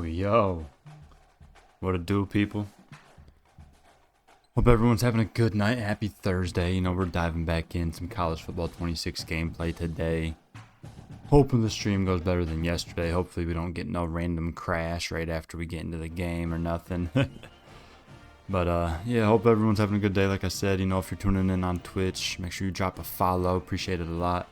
Yo. What it do, people? Hope everyone's having a good night. Happy Thursday. We're diving back in some college football 26 gameplay today. Hoping the stream goes better than yesterday. Hopefully we don't get no random crash right after we get into the game or nothing. But yeah, hope everyone's having a good day. Like I said, if you're tuning in on Twitch, make sure you drop a follow. Appreciate it a lot.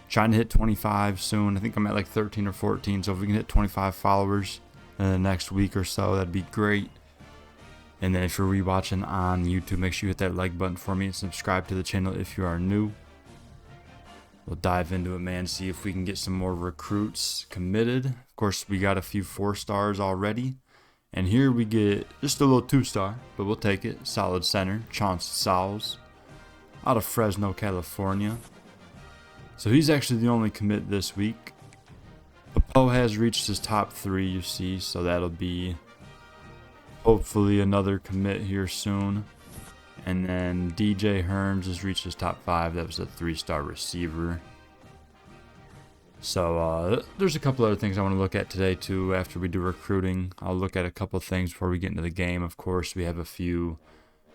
Trying to hit 25 soon. I think I'm at like 13 or 14. So if we can hit 25 followers in the next week or so, that'd be great. And then if you're rewatching on YouTube, make sure you hit that like button for me and subscribe to the channel if you are new. We'll dive into it, man. See if we can get some more recruits committed. Of course, we got a few 4-stars already. And here we get just a little 2-star, but we'll take it. Solid center, Chauncey Sauls, out of Fresno, California. So he's actually the only commit this week. Poe has reached his top 3, you see, so that'll be hopefully another commit here soon. And then DJ Hearns has reached his top 5. That was a 3-star receiver. So there's a couple other things I want to look at today too after we do recruiting. I'll look at a couple things before we get into the game. Of course, we have a few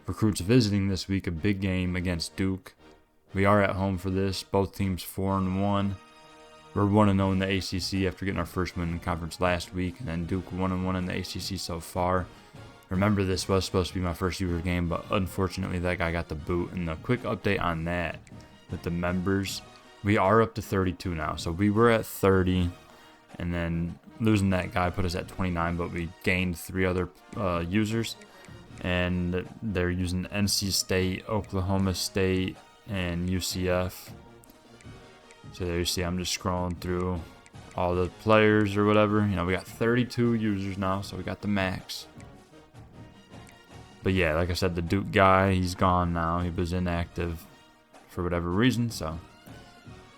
recruits visiting this week, a big game against Duke. We are at home for this. Both teams 4-1. We're 1-0 in the ACC after getting our first win in conference last week, and then Duke 1-1 in the ACC so far. Remember, this was supposed to be my first user game, but unfortunately that guy got the boot. And a quick update on that with the members. We are up to 32 now. So we were at 30, and then losing that guy put us at 29, but we gained 3 other users. And they're using NC State, Oklahoma State, and UCF. So there you see, I'm just scrolling through all the players or whatever. We got 32 users now, so we got the max. But yeah, like I said, the Duke guy, he's gone now. He was inactive for whatever reason, so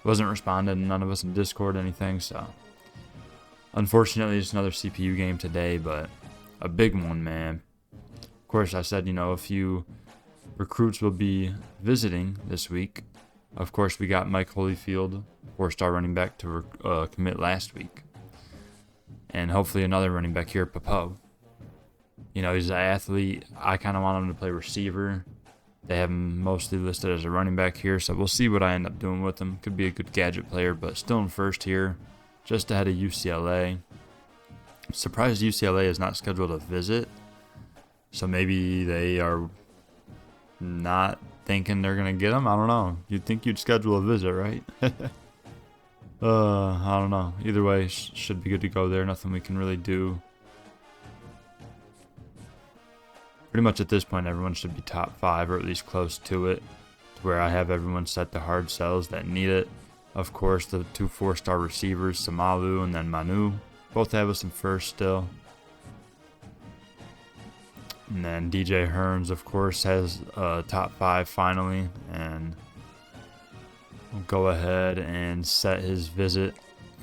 wasn't responding. None of us in Discord, anything. So unfortunately, it's another CPU game today, but a big one, man. Of course, I said, a few recruits will be visiting this week. Of course, we got Mike Holyfield, 4-star running back, to commit last week. And hopefully another running back here, Poe. He's an athlete. I kind of want him to play receiver. They have him mostly listed as a running back here, so we'll see what I end up doing with him. Could be a good gadget player, but still in first here, just ahead of UCLA. Surprised UCLA is not scheduled a visit, so maybe they are not thinking they're going to get him. I don't know. You'd think you'd schedule a visit, right? I don't know. Either way, should be good to go there. Nothing we can really do. Pretty much at this point, everyone should be top 5 or at least close to it, to where I have everyone set to hard sells that need it. Of course, the 2 4-star receivers, Samalu and then Manu, both have us in first still. And then DJ Hearns, of course, has top 5 finally, and we'll go ahead and set his visit.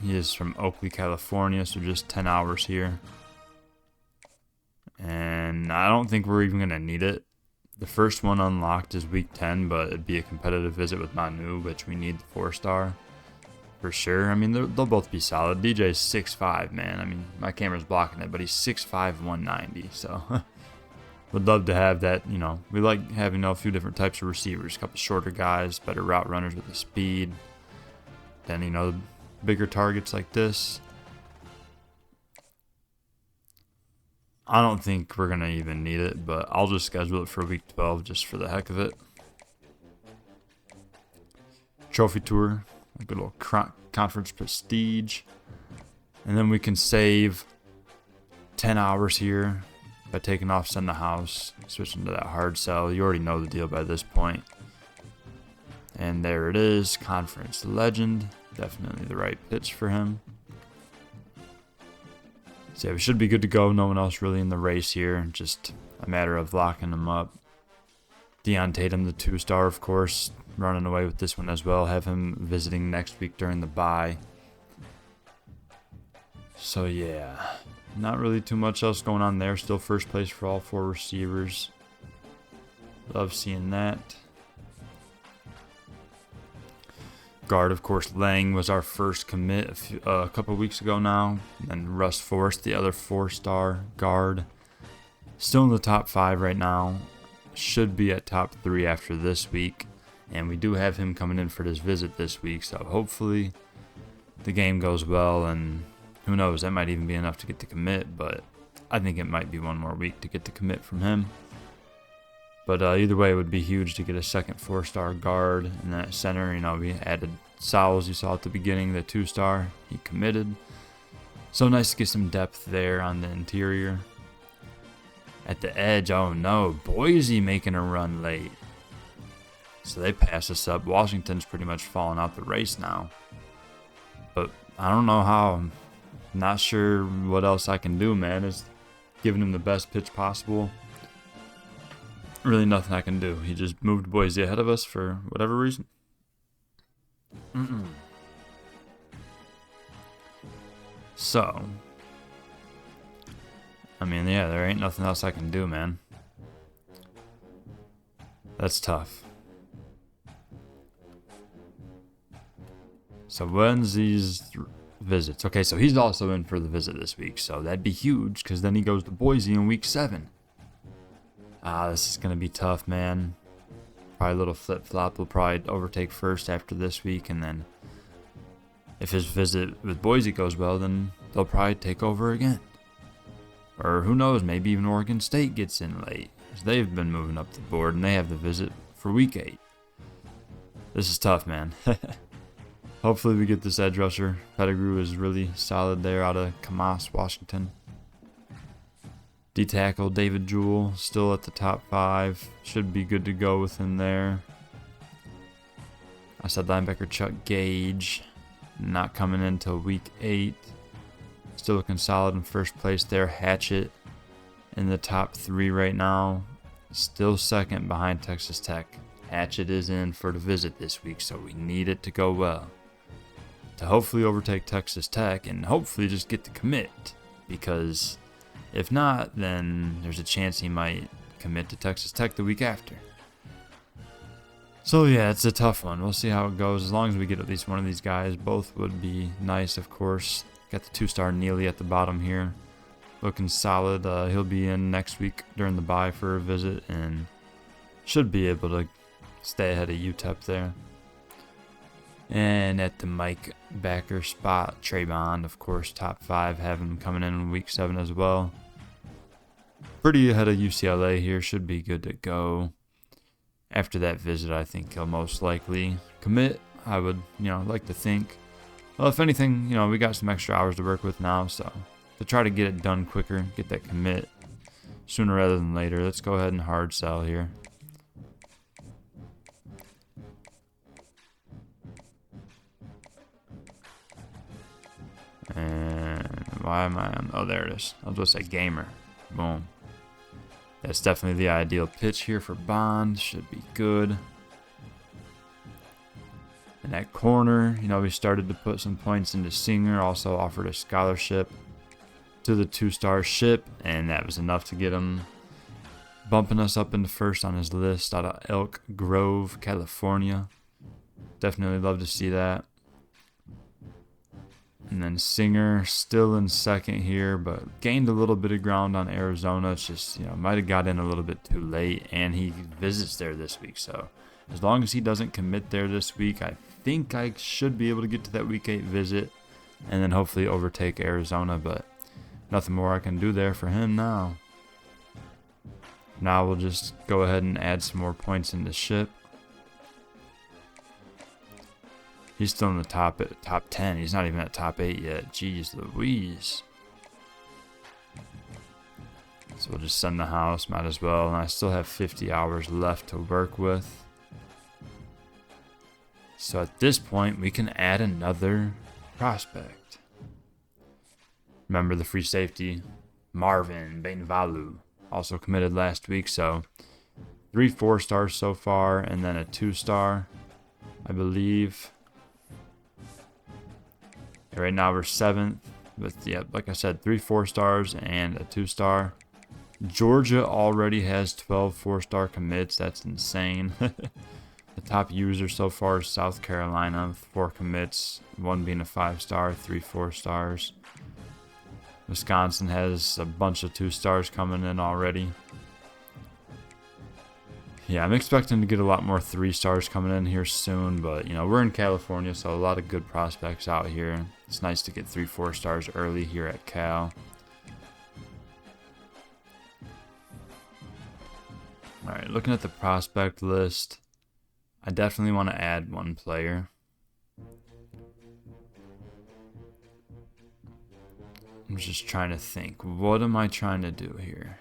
He is from Oakley, California, so just 10 hours here. And I don't think we're even going to need it. The first one unlocked is week 10, but it'd be a competitive visit with Manu, which we need the 4-star for sure. They'll both be solid. DJ's 6'5", man. My camera's blocking it, but he's 6'5", 190, so would love to have that. We like having a few different types of receivers, a couple shorter guys, better route runners with the speed. Then, bigger targets like this. I don't think we're going to even need it, but I'll just schedule it for week 12 just for the heck of it. Trophy tour, a good little conference prestige. And then we can save 10 hours here by taking off Send the House, switching to that hard sell. You already know the deal by this point. And there it is, Conference Legend. Definitely the right pitch for him. So yeah, we should be good to go. No one else really in the race here. Just a matter of locking them up. Deion Tatum, the 2-star, of course, running away with this one as well. Have him visiting next week during the bye. So yeah, not really too much else going on there. Still first place for all 4 receivers. Love seeing that. Guard, of course, Lang was our first commit a couple weeks ago now. And Russ Forrest, the other 4-star guard. Still in the top 5 right now. Should be at top 3 after this week. And we do have him coming in for this visit this week. So hopefully the game goes well. And who knows, that might even be enough to get the commit. But I think it might be one more week to get the commit from him. But either way, it would be huge to get a second 4-star guard in that center. You know, we added Sowles, you saw at the beginning, the 2-star. He committed. So nice to get some depth there on the interior. At the edge, oh no, Boise making a run late. So they pass us up. Washington's pretty much falling out the race now. But I don't know how. I'm not sure what else I can do, man. It's giving him the best pitch possible. Really nothing I can do. He just moved Boise ahead of us for whatever reason. So, I mean, yeah, there ain't nothing else I can do, man. That's tough. So when's these visits? Okay, so he's also in for the visit this week, so that'd be huge, because then he goes to Boise in week 7. This is going to be tough, man. Probably a little flip-flop. We'll probably overtake first after this week, and then if his visit with Boise goes well, then they'll probably take over again. Or who knows, maybe even Oregon State gets in late. They've been moving up the board, and they have the visit for week 8. This is tough, man. Hopefully we get this edge rusher. Pettigrew is really solid there out of Camas, Washington. D-tackle David Jewell still at the top 5. Should be good to go with him there. I said linebacker Chuck Gage. Not coming in until week 8. Still looking solid in first place there. Hatchett in the top 3 right now. Still second behind Texas Tech. Hatchett is in for the visit this week, so we need it to go well. To hopefully overtake Texas Tech and hopefully just get the commit. Because if not, then there's a chance he might commit to Texas Tech the week after. So yeah, it's a tough one. We'll see how it goes. As long as we get at least one of these guys, both would be nice, of course. Got the 2-star Neely at the bottom here. Looking solid. He'll be in next week during the bye for a visit and should be able to stay ahead of UTEP there. And at the Mike backer spot, Trayvon, of course, top 5, have him coming in week 7 as well. Pretty ahead of UCLA here, should be good to go. After that visit, I think he'll most likely commit. I would, like to think. Well, if anything, we got some extra hours to work with now, so to try to get it done quicker, get that commit sooner rather than later. Let's go ahead and hard sell here. And why am I on? Oh, there it is. I'll just say gamer. Boom. That's definitely the ideal pitch here for Bond. Should be good. In that corner, we started to put some points into Singer. Also offered a scholarship to the 2-star ship, and that was enough to get him bumping us up into first on his list out of Elk Grove, California. Definitely love to see that. And then Singer still in second here, but gained a little bit of ground on Arizona. It's just, might have got in a little bit too late, and he visits there this week. So as long as he doesn't commit there this week, I think I should be able to get to that week 8 visit and then hopefully overtake Arizona, but nothing more I can do there for him now. Now we'll just go ahead and add some more points into ship. He's still in the top 10. He's not even at top 8 yet. Jeez Louise. So we'll just send the house. Might as well. And I still have 50 hours left to work with. So at this point, we can add another prospect. Remember the free safety, Marvin Bainvalu, also committed last week. So 3 4-stars so far, and then a 2-star, I believe. Right now we're 7th, but yeah, like I said, 3 4-stars and a 2-star. Georgia already has 12 4-star commits. That's insane. The top user so far is South Carolina, 4 commits, 1 being a 5-star, 3 4-stars. Wisconsin has a bunch of 2-stars coming in already. Yeah, I'm expecting to get a lot more 3-stars coming in here soon, but, you know, we're in California, so a lot of good prospects out here. It's nice to get 3 4-stars early here at Cal. Alright, looking at the prospect list, I definitely want to add 1 player. I'm just trying to think, what am I trying to do here?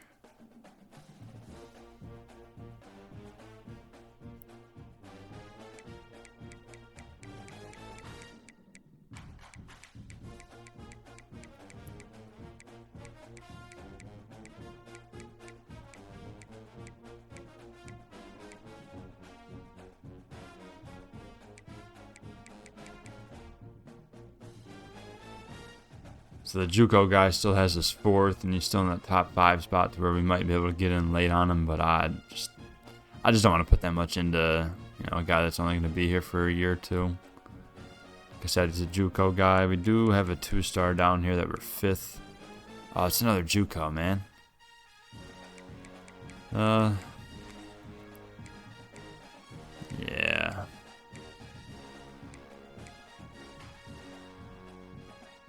So the JUCO guy still has his 4th, and he's still in that top 5 spot to where we might be able to get in late on him. But I just don't want to put that much into, you know, a guy that's only going to be here for a year or 2. Like I said, he's a JUCO guy. We do have a 2-star down here that we're 5th. Oh, it's another JUCO, man. Yeah.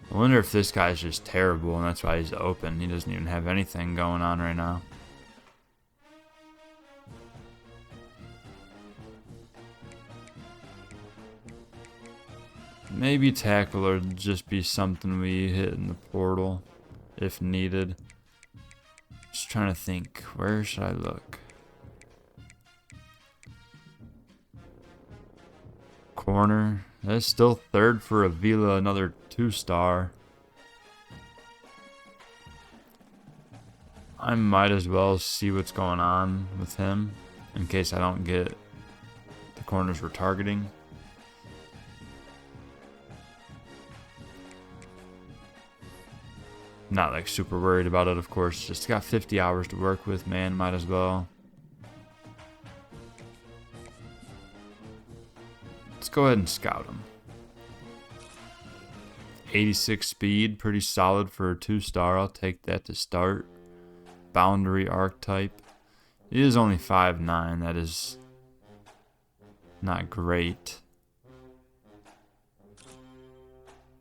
I wonder if this guy's just terrible and that's why he's open. He doesn't even have anything going on right now. Maybe tackle would just be something we hit in the portal if needed. Just trying to think, where should I look? Corner. That's still 3rd for Avila, another 2-star. I might as well see what's going on with him in case I don't get the corners we're targeting. Not like super worried about it, of course. Just got 50 hours to work with, man. Might as well. Let's go ahead and scout him. 86 speed, pretty solid for a 2-star. I'll take that to start. Boundary archetype. He is only 5'9". That is not great.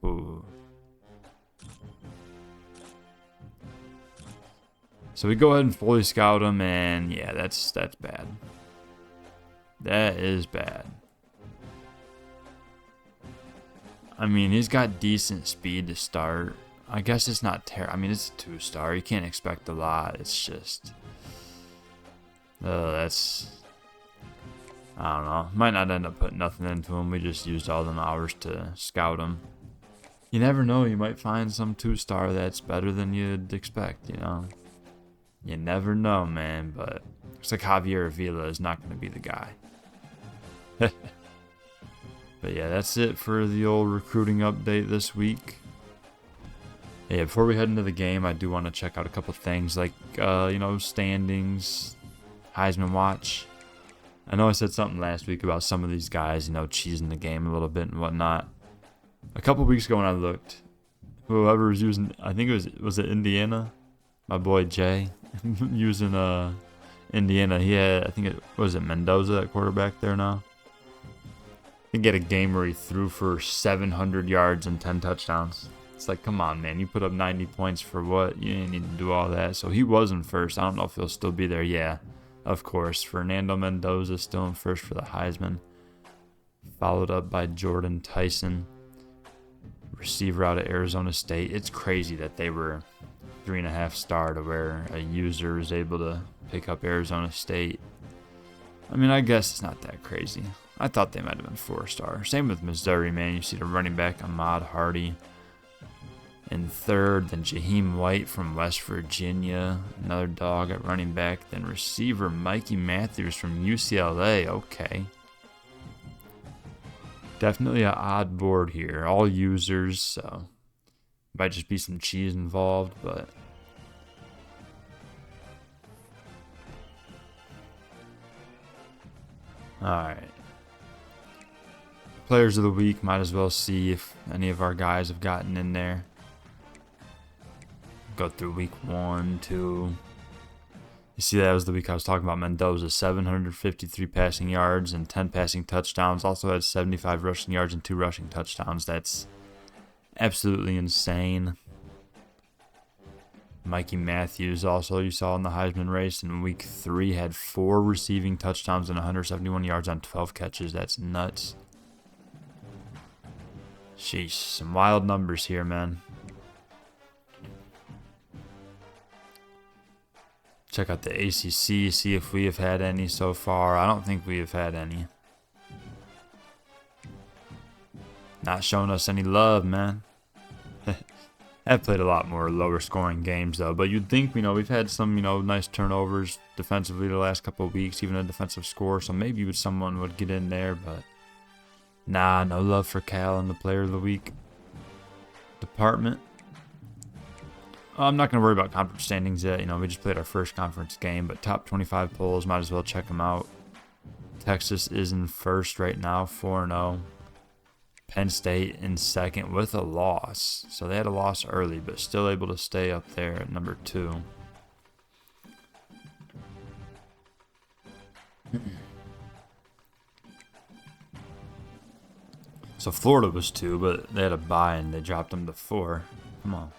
Ooh. So we go ahead and fully scout him, and yeah, that's bad. That is bad. I mean, he's got decent speed to start. I guess it's not terrible. I mean, it's a 2-star. You can't expect a lot. It's just... that's... I don't know. Might not end up putting nothing into him. We just used all them hours to scout him. You never know. You might find some 2-star that's better than you'd expect, you know? You never know, man, but looks like Javier Avila is not going to be the guy. But yeah, that's it for the old recruiting update this week. Yeah, before we head into the game, I do want to check out a couple things like, you know, standings, Heisman Watch. I know I said something last week about some of these guys, you know, cheesing the game a little bit and whatnot. A couple weeks ago when I looked, whoever was using, I think it was it Indiana? My boy Jay, using Indiana. He had, I think it was Mendoza at quarterback there now. He get a game where he threw for 700 yards and 10 touchdowns. It's like, come on, man. You put up 90 points for what? You didn't need to do all that. So he was in first. I don't know if he'll still be there. Yeah, of course. Fernando Mendoza still in first for the Heisman. Followed up by Jordan Tyson, receiver out of Arizona State. It's crazy that they were 3.5-star to where a user is able to pick up Arizona State. I mean, I guess it's not that crazy. I thought they might have been 4-star. Same with Missouri, man. You see the running back Ahmad Hardy in 3rd. Then Jaheim White from West Virginia, another dog at running back. Then receiver Mikey Matthews from UCLA. Okay. Definitely an odd board here. All users, so might just be some cheese involved, but alright. Players of the week, might as well see if any of our guys have gotten in there. Go through week 1, 2. You see, that was the week I was talking about. Mendoza, 753 passing yards and 10 passing touchdowns. Also had 75 rushing yards and 2 rushing touchdowns. That's absolutely insane. Mikey Matthews, also you saw in the Heisman race in week 3, had 4 receiving touchdowns and 171 yards on 12 catches. That's nuts. Sheesh, some wild numbers here, man. Check out the ACC, see if we have had any so far. I don't think we have had any. Not showing us any love, man. I've played a lot more lower scoring games, though. But you'd think, we've had some, nice turnovers defensively the last couple of weeks, even a defensive score. So maybe someone would get in there, but nah, no love for Cal in the player of the week department. I'm not going to worry about conference standings yet. We just played our first conference game, but top 25 polls, might as well check them out. Texas is in first right now, 4-0. Penn State in second with a loss. So they had a loss early, but still able to stay up there at number 2. So Florida was 2, but they had a bye and they dropped them to 4. Come on.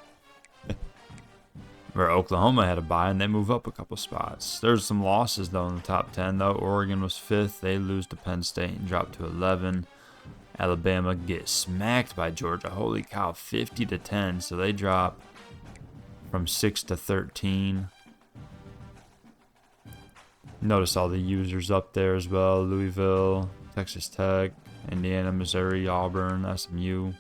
Where Oklahoma had a bye and they move up a couple spots. There's some losses, though, in the top 10, though. Oregon was 5th. They lose to Penn State and drop to 11. Alabama gets smacked by Georgia. Holy cow, 50-10. So they drop from 6 to 13. Notice all the users up there as well. Louisville, Texas Tech, Indiana, Missouri, Auburn, SMU.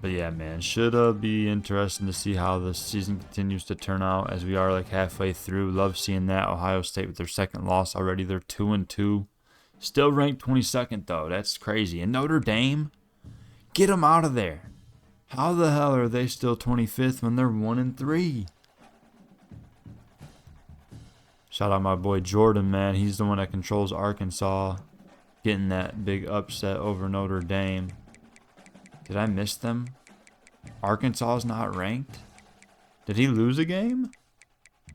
But yeah, man, should be interesting to see how the season continues to turn out, as we are like halfway through. Love seeing that. Ohio State with their second loss already. They're 2-2. Still ranked 22nd, though. That's crazy. And Notre Dame, get them out of there. How the hell are they still 25th when they're 1-3? Shout out my boy Jordan, man. He's the one that controls Arkansas, getting that big upset over Notre Dame. Did I miss them? Arkansas is not ranked? Did he lose a game?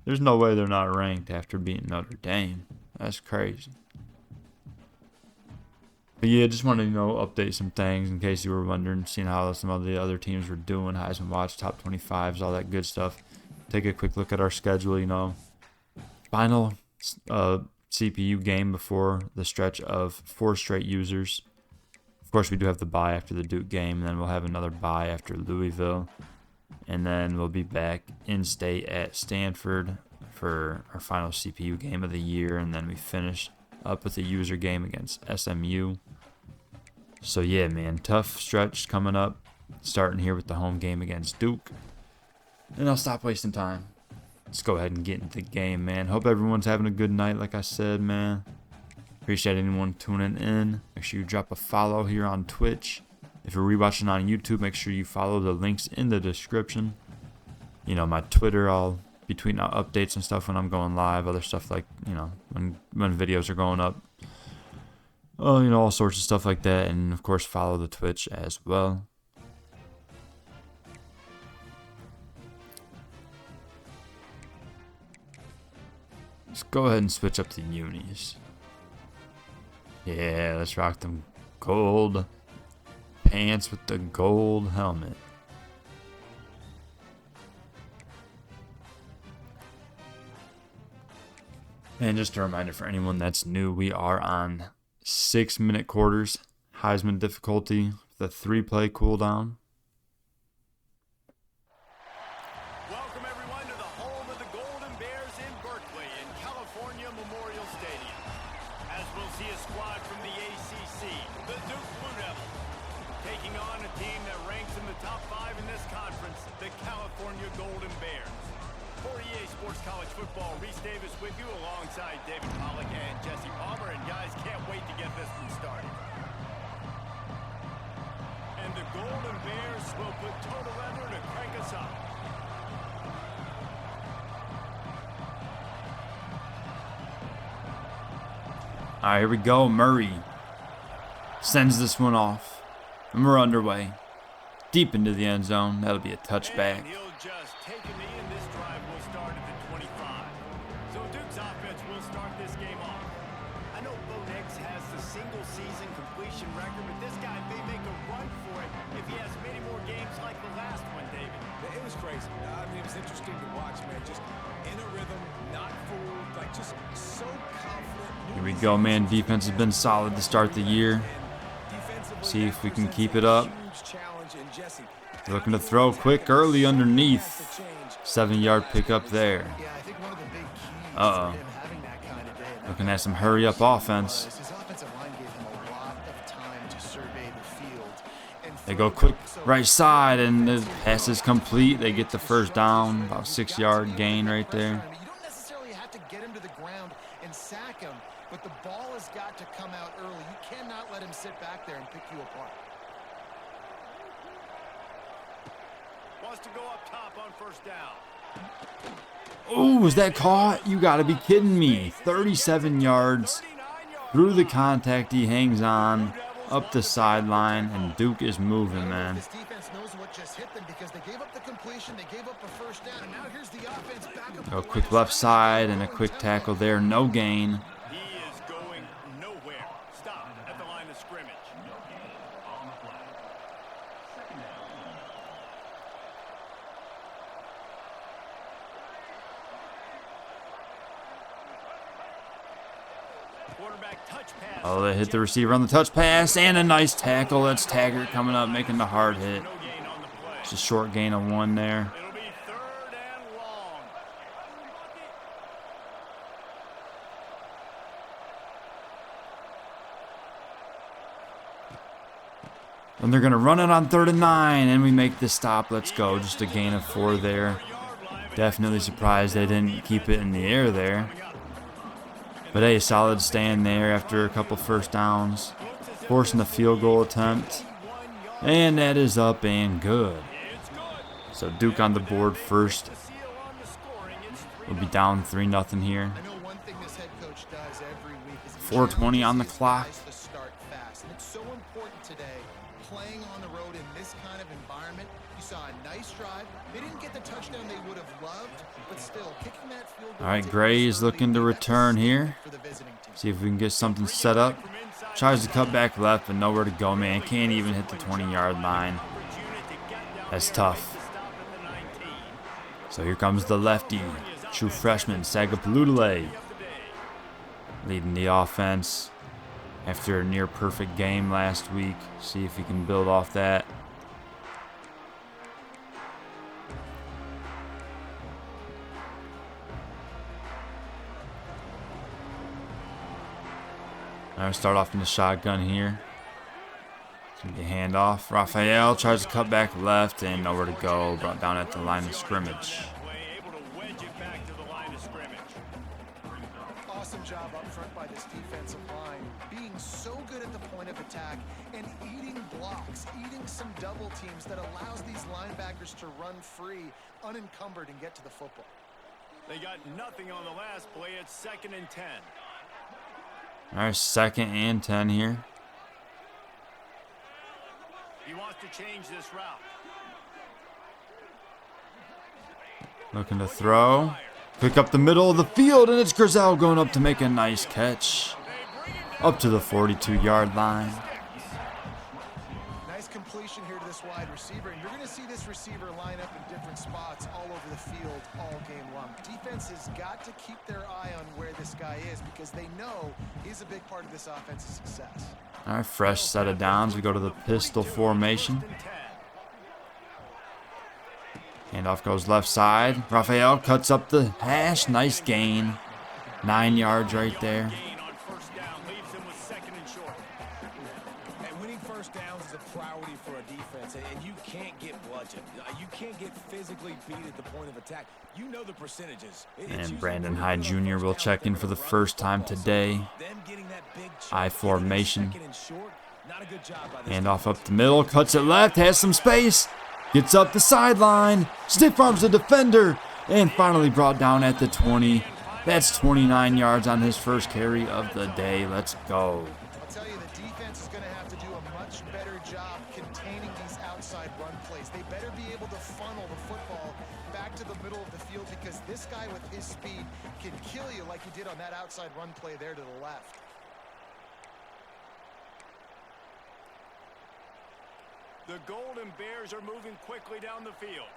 There's no way they're not ranked after beating Notre Dame. That's crazy. But yeah, just wanted to, update some things in case you were wondering, seeing how some of the other teams were doing. Heisman Watch, top 25s, all that good stuff. Take a quick look at our schedule, Final CPU game before the stretch of 4 straight users. Of course, we do have the bye after the Duke game, and then we'll have another bye after Louisville. And then we'll be back in state at Stanford for our final CPU game of the year. And then we finish up with a user game against SMU. So yeah, man, tough stretch coming up. Starting here with the home game against Duke. And I'll stop wasting time. Let's go ahead and get into the game, man. Hope everyone's having a good night, like I said, man. Appreciate anyone tuning in. Make sure you drop a follow here on Twitch. If you're rewatching on YouTube, make sure you follow the links in the description. My Twitter, I'll be tweeting out updates and stuff when I'm going live. Other stuff like, when videos are going up. All sorts of stuff like that. And, of course, follow the Twitch as well. Let's go ahead and switch up to unis. Yeah, let's rock them gold pants with the gold helmet. And just a reminder for anyone that's new, we are on 6-minute quarters, Heisman difficulty, the 3-play cooldown. Welcome everyone to the home of the Golden Bears in Berkeley in California Memorial Stadium. As we'll see a squad from the ACC, the Duke Blue Devils, taking on a team that ranks in the top 5 in this conference, the California Golden Bears. For EA Sports College Football, Reese Davis with you alongside David Pollack and Jesse Palmer. And guys, can't wait to get this one started. And the Golden Bears will put toe to leather to crank us up. All right, here we go. Murray Sends this one off. And we're underway. Deep into the end zone. That'll be a touchback. And he'll just take a knee, and this drive will start at the 25. So Duke's offense will start this game off. I know Bo Nix has the single-season completion record, but this guy may make a run for it if he has many more games like the last one, David. It was crazy. I mean, it was interesting to watch, man. Just in a rhythm, not fooled, like just so confident. Here we go, man. Defense has been solid to start the year. See if we can keep it up. Looking to throw quick early underneath. 7-yard pickup there. Uh-oh. Looking at some hurry-up offense. They go quick right side, and the pass is complete. They get the first down. About 6-yard gain right there. You don't necessarily have to get him to the ground and sack him, but the ball has got to come out early. You cannot let him sit back there and pick you apart. Wants to go up top on first down. Oh, is that caught? You got to be kidding me. 37 yards. Through the contact, he hangs on. Up the sideline, and Duke is moving, man. This defense knows what just hit them because they gave up the completion, they gave up the first down, and now here's the offense back up. A quick left side and a quick tackle there. No gain. He is going nowhere. Stop at the line of scrimmage. Quarterback touch pass. Oh, they hit the receiver on the touch pass, and a nice tackle. That's Taggart coming up, making the hard hit. No gain on the play. It's a short gain of 1 there. It'll be 3rd and long. And they're going to run it on 3rd and 9, and we make the stop. Let's go. Just a gain of 4 there. Definitely surprised they didn't keep it in the air there. But hey, solid stand there after a couple first downs. Forcing the field goal attempt. And that is up and good. So Duke on the board first. We'll be down 3-0 here. I know one thing this head coach does every week is 4:20 on the clock. to start fast. And it's so important today, playing on the road in this kind of environment. You saw a nice drive. They didn't get the touchdown they would have loved, but still, kicking that field goal. All right, Gray is looking to return here. For the visiting team. See if we can get something set up. Tries to cut back left, but nowhere to go, man. Can't even hit the 20-yard line. That's tough. So here comes the lefty. True freshman, Sagapalutale. Leading the offense after a near-perfect game last week. See if he can build off that. All right, start off in the shotgun here. It's gonna be a handoff. Raphael tries to cut back left and nowhere to go. Brought down at the line of scrimmage. Able to wedge it back to the line of scrimmage. Awesome job up front by this defensive line, being so good at the point of attack and eating blocks, eating some double teams that allows these linebackers to run free, unencumbered, and get to the football. They got nothing on the last play. It's 2nd and 10. All right, 2nd and 10 here. He wants to change this route. Looking to throw. Pick up the middle of the field, and it's Grizel going up to make a nice catch. Up to the 42-yard line. Nice completion here to this wide receiver, and you're going to see this receiver line up in different spots all over the field all game long. Defense has got to keep their eye on where this guy is because they know he's a big part of this offense's success. All right, fresh set of downs. We go to the pistol formation. Handoff goes left side. Raphael cuts up the hash. Nice gain. 9 yards right there. Gain on first down leaves him with 2nd and short. And winning first downs is a priority for a defense, and you can't get bludgeoned. You can't get physically beat at the point of attack. You know the percentage. And Brandon Hyde Jr. will check in for the first time today. I formation. Handoff up the middle, cuts it left, has some space, gets up the sideline, stiff arms the defender, and finally brought down at the 20. That's 29 yards on his first carry of the day. Let's go. I'll tell you, the defense is going to have to because this guy with his speed can kill you like he did on that outside run play there to the left. The Golden Bears are moving quickly down the field.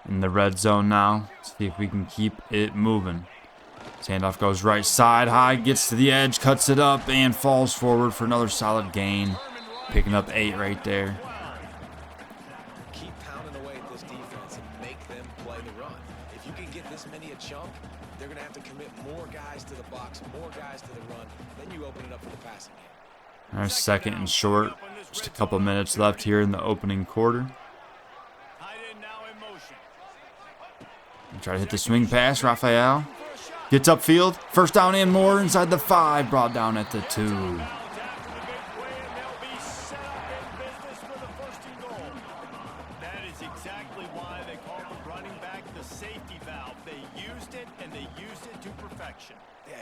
In the red zone now. See if we can keep it moving. Handoff goes right side high, gets to the edge, cuts it up, and falls forward for another solid gain. Picking up 8 right there. Keep pounding away at this defense and make them play the run. If you can get this many a chunk, they're going to have to commit more guys to the box, more guys to the run. Then you open it up for the passing game. Our second and short. Just a couple minutes left here in the opening quarter. Try to hit the swing pass. Raphael gets upfield. First down and more inside the 5. Brought down at the 2.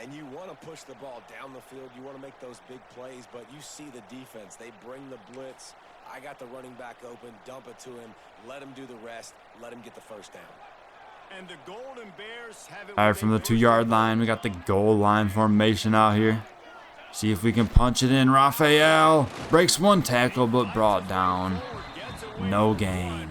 And you want to push the ball down the field. You want to make those big plays, but you see the defense. They bring the blitz. I got the running back open. Dump it to him. Let him do the rest. Let him get the first down. And the Golden Bears have it. All right, from the 2-yard line, we got the goal line formation out here. See if we can punch it in. Raphael breaks one tackle, but brought down. No gain.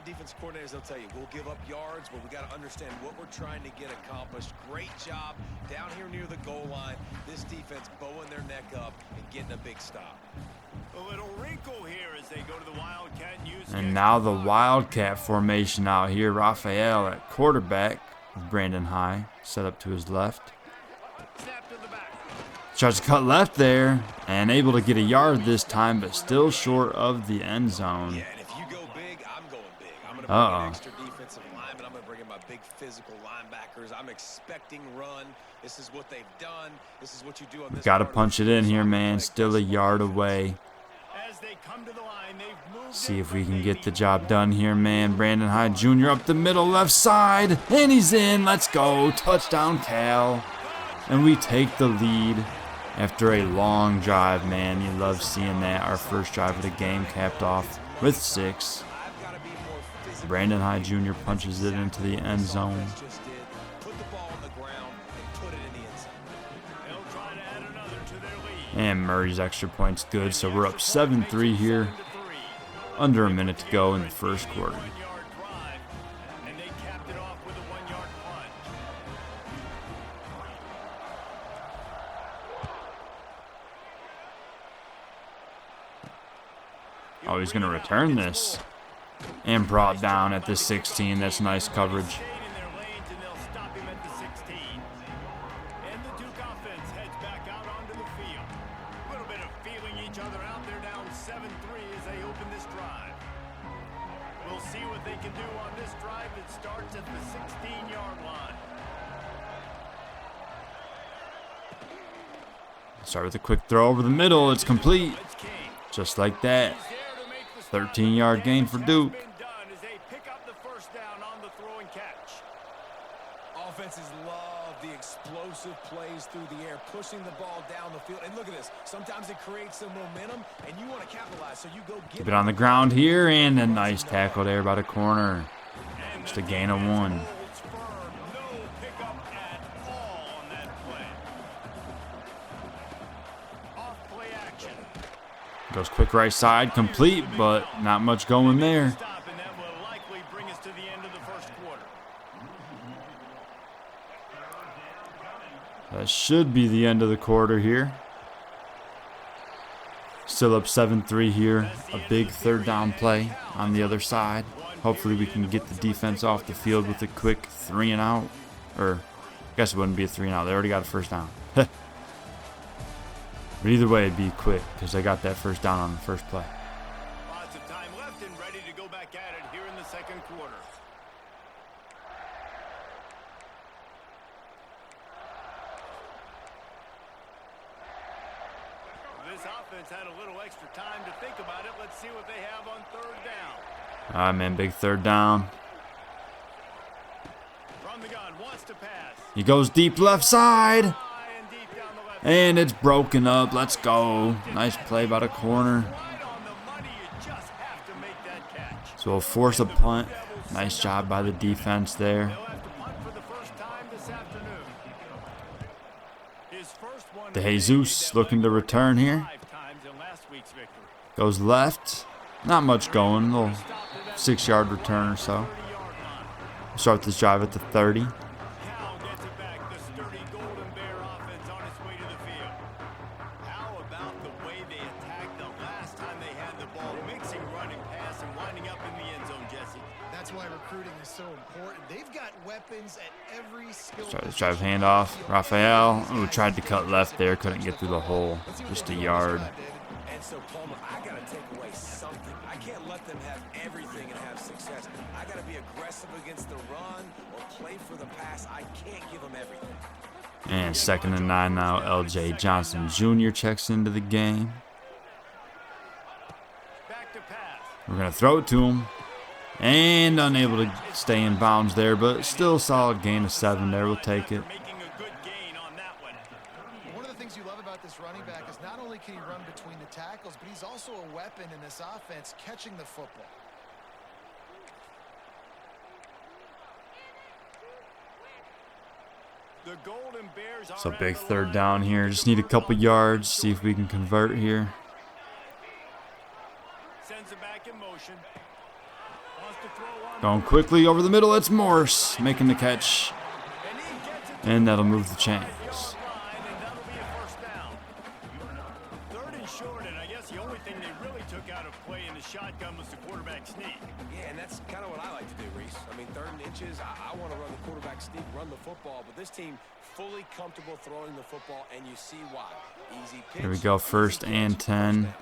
Defense coordinators, they'll tell you, we'll give up yards, but we got to understand what we're trying to get accomplished. Great job down here near the goal line. This defense bowing their neck up and getting a big stop. A little wrinkle here as they go to the Wildcat and use. And now the Wildcat formation out here. Raphael at quarterback with Brandon High set up to his left. Tries to cut left there and able to get a yard this time, but still short of the end zone. Yeah, and if you go big, I'm going big. I'm going to bring in extra defensive linemen. I'm going to bring in my big physical linebackers. I'm expecting run. This is what they've done. This is what you do on this. Got to punch it in here, man. Still a yard away. As they come to the line, they've moved. See if we can get the job done here, man. Brandon High Jr. up the middle, left side, and he's in. Let's go. Touchdown, Cal. And we take the lead after a long drive, man. You love seeing that. Our first drive of the game capped off with 6. Brandon High Jr. punches it into the end zone. And Murray's extra point's good, so we're up 7-3 here. Under a minute to go in the first quarter. Oh, he's going to return this. And brought down at the 16. That's nice coverage. Start with a quick throw over the middle. It's complete. Just like that. 13-yard gain for Duke. Offenses love the explosive plays through the air, pushing the ball down the field. And look at this. Sometimes it creates some momentum, and you want to capitalize. So you go get Keep it on the ground here, and a nice tackle there by the corner. Just a gain of 1. Goes quick right side, complete, but not much going there. That should be the end of the quarter here. Still up 7-3 here. A big third down play on the other side. Hopefully we can get the defense off the field with a quick 3 and out. Or, I guess it wouldn't be a 3 and out. They already got a first down. But either way, it'd be quick because they got that first down on the first play. Lots of time left and ready to go back at it here in the second quarter. This offense had a little extra time to think about it. Let's see what they have on third down. All right, man, big third down. From the gun, wants to pass. He goes deep left side. And it's broken up. Let's go. Nice play by the corner. that catch. So we'll force a punt. Nice job by the defense there. They'll have to punt for the first time this afternoon. His first one De Jesus looking to return here. 5 times in last week's victory. Goes left. Not much going. A little 6-yard return or so. 30-yard line. Start this drive at the 30. Cal gets it back. The sturdy Golden Bear offense on its way to the field. How about the way they attacked the last time they had the ball, mixing run and pass and winding up in the end zone, Jesse? That's why recruiting is so important. They've got weapons at every skill. Start this drive handoff. Raphael. Ooh, tried to cut left there. Couldn't get through the hole. Just a yard. And so, Palmer, I got to take away something. I can't let them have everything and have success. I got to be aggressive against the run or play for the pass. I can't give them everything. And 2nd and 9 now. LJ Johnson Jr. checks into the game. Back to pass. We're going to throw it to him. And unable to stay in bounds there, but still solid gain of 7 there. We'll take it. Making a good gain on that one. One of the things you love about this running back is not only can he run between the tackles, but he's also a weapon in this offense catching the football. The Golden Bears are So at big the 3rd line. down here. Just need a couple yards. See if we can convert here. Sends it back in motion. Wants to throw on. Going quickly over the middle. It's Morse making the catch. And he gets it to And that'll move the chains. the line, and that'll be a first down. 3rd and short, and I guess the only thing they really took out of play in the shotgun was the quarterback sneak. Yeah, and that's kind of what I like to do, Reese. I mean, 3rd and inches, I want to run the quarterback sneak, run the football, but this team fully comfortable throwing the football, and you see why. Easy pitch. Here we go. 1st easy and catch,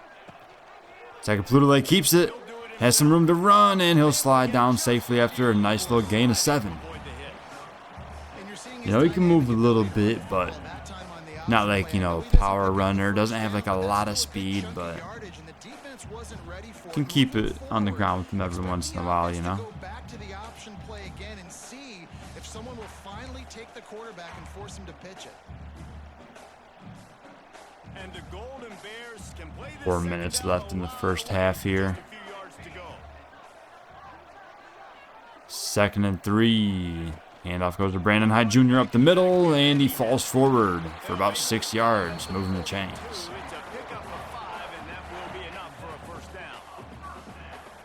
10. Plutulay keeps it. Has some room to run, and he'll slide down safely after a nice little gain of 7. You know, he can move a little bit, but not like, you know, power runner. Doesn't have like a lot of speed, but can keep it on the ground with him every once in a while, you know. Go back to the option play again and see if someone will finally take the quarterback and force him to pitch it. And the Golden Bears can play this 4 second minutes down left in the alive. first half here. Just a few yards to go. 2nd and 3. Handoff goes to Brandon Hyde Jr. up the middle, and he falls forward for about 6 yards, moving the chains. It's a pickup of 5, and that will be enough for a first down.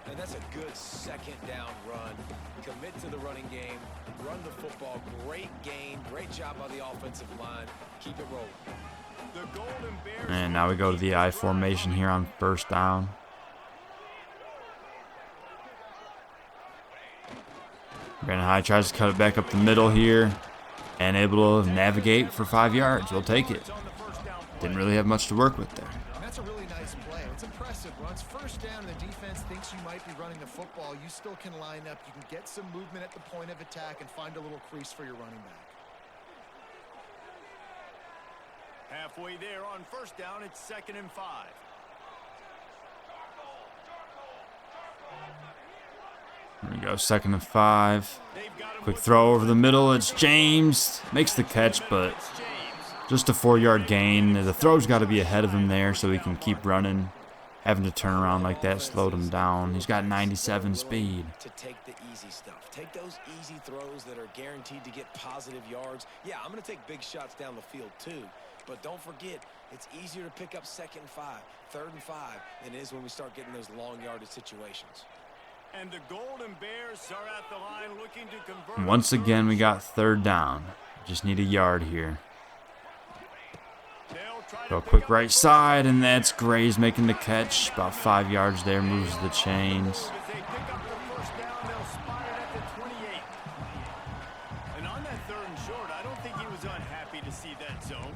And that's a good 2nd down run. Commit to the running game, run the football. Great gain, great job by the offensive line. Keep it rolling. The Golden Bears. And now we go to the I formation here on 1st down. Brandon Hyde tries to cut it back up the middle here, and able to navigate for 5 yards. We'll take it. Didn't really have much to work with there. And that's a really nice play. It's impressive. Once 1st down and the defense thinks you might be running the football, you still can line up. You can get some movement at the point of attack and find a little crease for your running back. Halfway there on 1st down, it's 2nd and 5. Here we go, 2nd and 5. They've got him Quick with throw over the middle. It's James. Makes the catch, but James. just a 4-yard gain. The throw's got to be ahead of him there so he can keep running. Having to turn around like that slowed him down. He's got 97 speed. To take the easy stuff. Take those easy throws that are guaranteed to get positive yards. Yeah, I'm going to take big shots down the field too. But don't forget, it's easier to pick up 2nd and 5, 3rd and 5 than it is when we start getting those long yardage situations. And the Golden Bears are at the line looking to convert. And once again, we got 3rd down. Just need a yard here. They'll try to Go pick quick up right the side, and that's Gray's making the catch. About 5 yards there, moves the chains. As they pick up the 1st down, they'll spot it at the 28. And on that 3rd and short, I don't think he was unhappy to see that zone.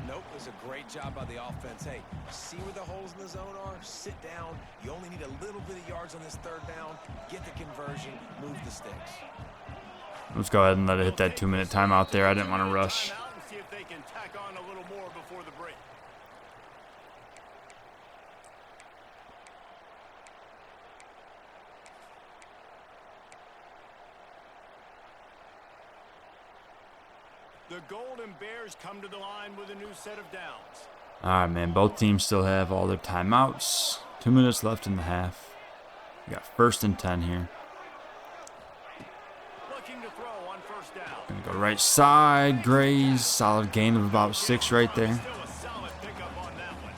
Nope, it was a great job by the offense. Hey, see where the holes in the zone are? Sit down. You only need a little bit of yards on this 3rd down. Get the conversion. Move the sticks. Let's go ahead and let it hit that 2-minute timeout there. I didn't want to rush. Timeout and see if they can tack on a little more before the break. The Golden Bears come to the line with a new set of downs. All right, man. Both teams still have all their timeouts. 2 minutes left in the half. We got 1st and 10 here. Looking to throw on first down. Gonna go right side, Grays. Solid gain of about 6 right there. Still a solid pickup on that one.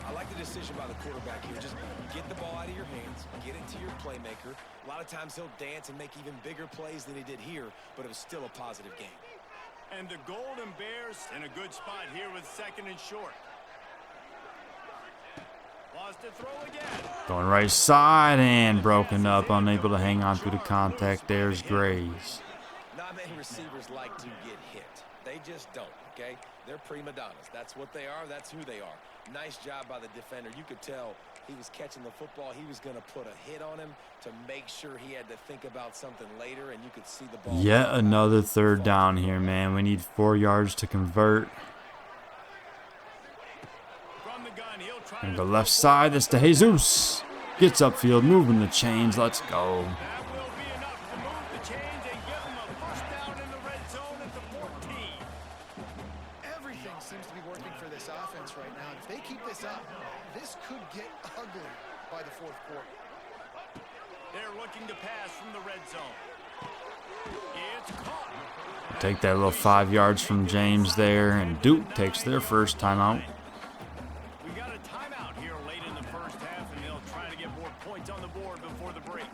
I like the decision by the quarterback here. Just get the ball out of your hands, get it to your playmaker. A lot of times he'll dance and make even bigger plays than he did here, but it was still a positive game. And the Golden Bears in a good spot here with 2nd and short. Lost to throw again. Going right side and broken up. Unable to hang on through the contact. There's Grays. Not many receivers like to get hit. They just don't, okay? They're prima donnas. That's what they are. That's who they are. Nice job by the defender. You could tell he was catching the football. He was going to put a hit on him to make sure he had to think about something later, and you could see the ball. Yet another 3rd down here, man. We need 4 yards to convert. From the gun, he'll try Gonna to go throw left for side. That's to Jesus. Gets upfield, moving the chains. Let's go. That will be enough to move the chains and give them a first down in the red zone at the 14. Everything seems to be working for this offense right now. If they keep this up, this could get ugly by the 4th quarter. They're looking to pass from the red zone. It's caught. Take that little 5 yards from James there, and Duke takes their first timeout. We got a timeout here late in the first half, and they'll try to get more points on the board before the break.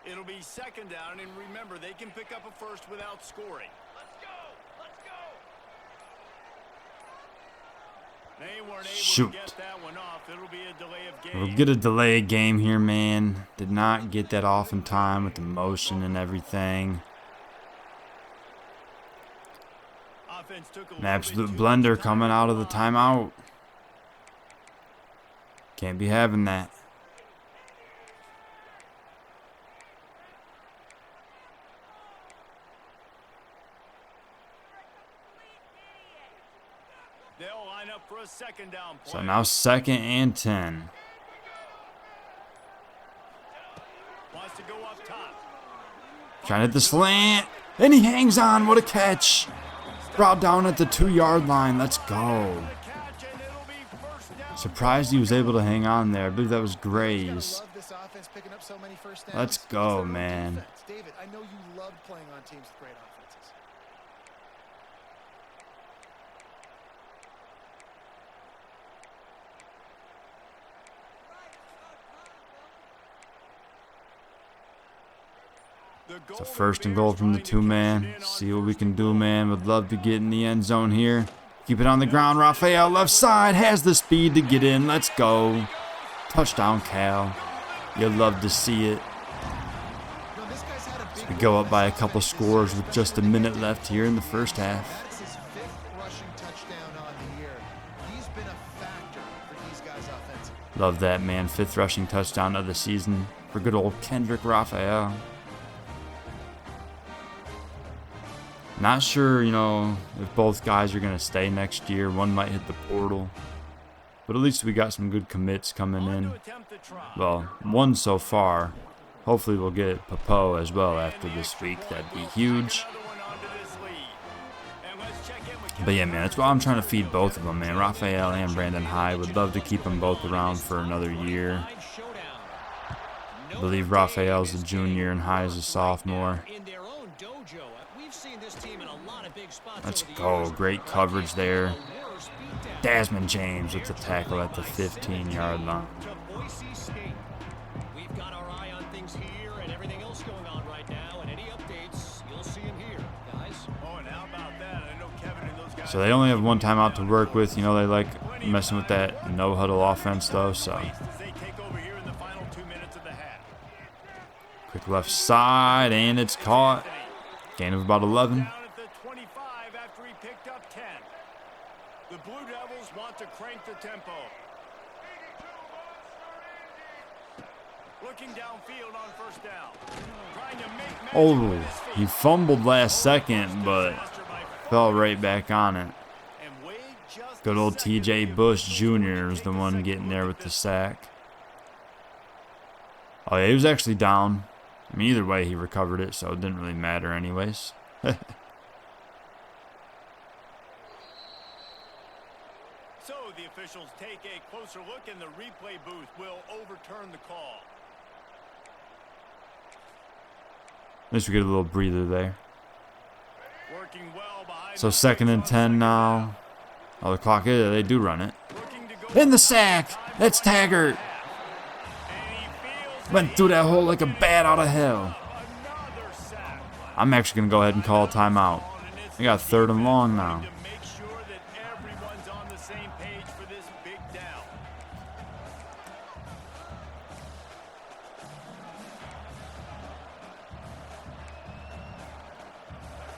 It'll be 2nd down, and remember, they can pick up a first without scoring. Let's go! Let's go! They weren't able Shoot. to get that one off. It'll be a delay of game. We'll get a delay game here, man. Did not get that off in time with the motion and everything. Offense took a An little absolute bit too blender much time coming out of the to timeout. Can't be having that. They'll line up for a 2nd down play. So now 2nd and 10. Wants to go up top. Trying to hit the slant. And he hangs on. What a catch. Brought down at the 2-yard line. Let's go. The catch, and it'll be first down. Surprised he was able to hang on there. I believe that was I Grays. love this offense picking up so many first downs. Let's It's go, their own man. defense. David, I know you loved playing on teams with great offenses. It's a 1st and goal from the 2-man. See what we can do, man. Would love to get in the end zone here. Keep it on the ground. Raphael left side has the speed to get in. Let's go. Touchdown, Cal. You'd love to see it. No, this guy's had a big We go up by a couple scores with just a minute left here in the first half. That's his 5th rushing touchdown on the year. He's been a factor for these guys offensively. Love that, man. 5th rushing touchdown of the season for good old Kendrick Raphael. Not sure, if both guys are going to stay next year. One might hit the portal. But at least we got some good commits coming On in. to attempt the try. Well, one so far. Hopefully we'll get Popo as well after this week. That'd be huge. Another one onto this lead. And let's check in with But yeah, man, that's why I'm trying to feed both of them, man. Raphael and Brandon High. Would love to keep them both around for another year. I believe Raphael's a junior and High is a sophomore. In their own dojo, we've seen this team in a lot of big spots. Let's over the go. years. Great coverage there. The worst beatdown. Desmond James with the tackle at the 15-yard line. To Boise State. We've got our eye on things here and everything else going on right now. And any updates, you'll see them here, guys. Oh, and how about that? I know Kevin and those guys. So they only have one timeout to work with. They like messing with that no-huddle offense, though. So As they take over here in the final 2 minutes of the half. quick left side, and it's caught. Gain of about 11. Down at the 25 after he picked up 10. The Blue Devils want to crank the tempo. Looking downfield on first down. Trying to make magic Oh, with his feet. he fumbled last second, but Faster by fell right back on it. and Wade just Good a old second TJ here. Bush Jr. is Take the a one second getting look there at with the this. sack. Oh, yeah, he was actually down. I mean, either way, he recovered it, so it didn't really matter anyways. So the officials take a closer look, and the replay booth will overturn the call. At least we get a little breather there. Working well behind So the 2nd sticks and on 10 now. Oh, the clock is. They do run it. looking to go In the sack. That's Taggart. and he feels Went through that hole like a bat out of hell. another sack. I'm actually going to go ahead and call a timeout. We got 3rd and long now. To make sure that everyone's on the same page for this big down.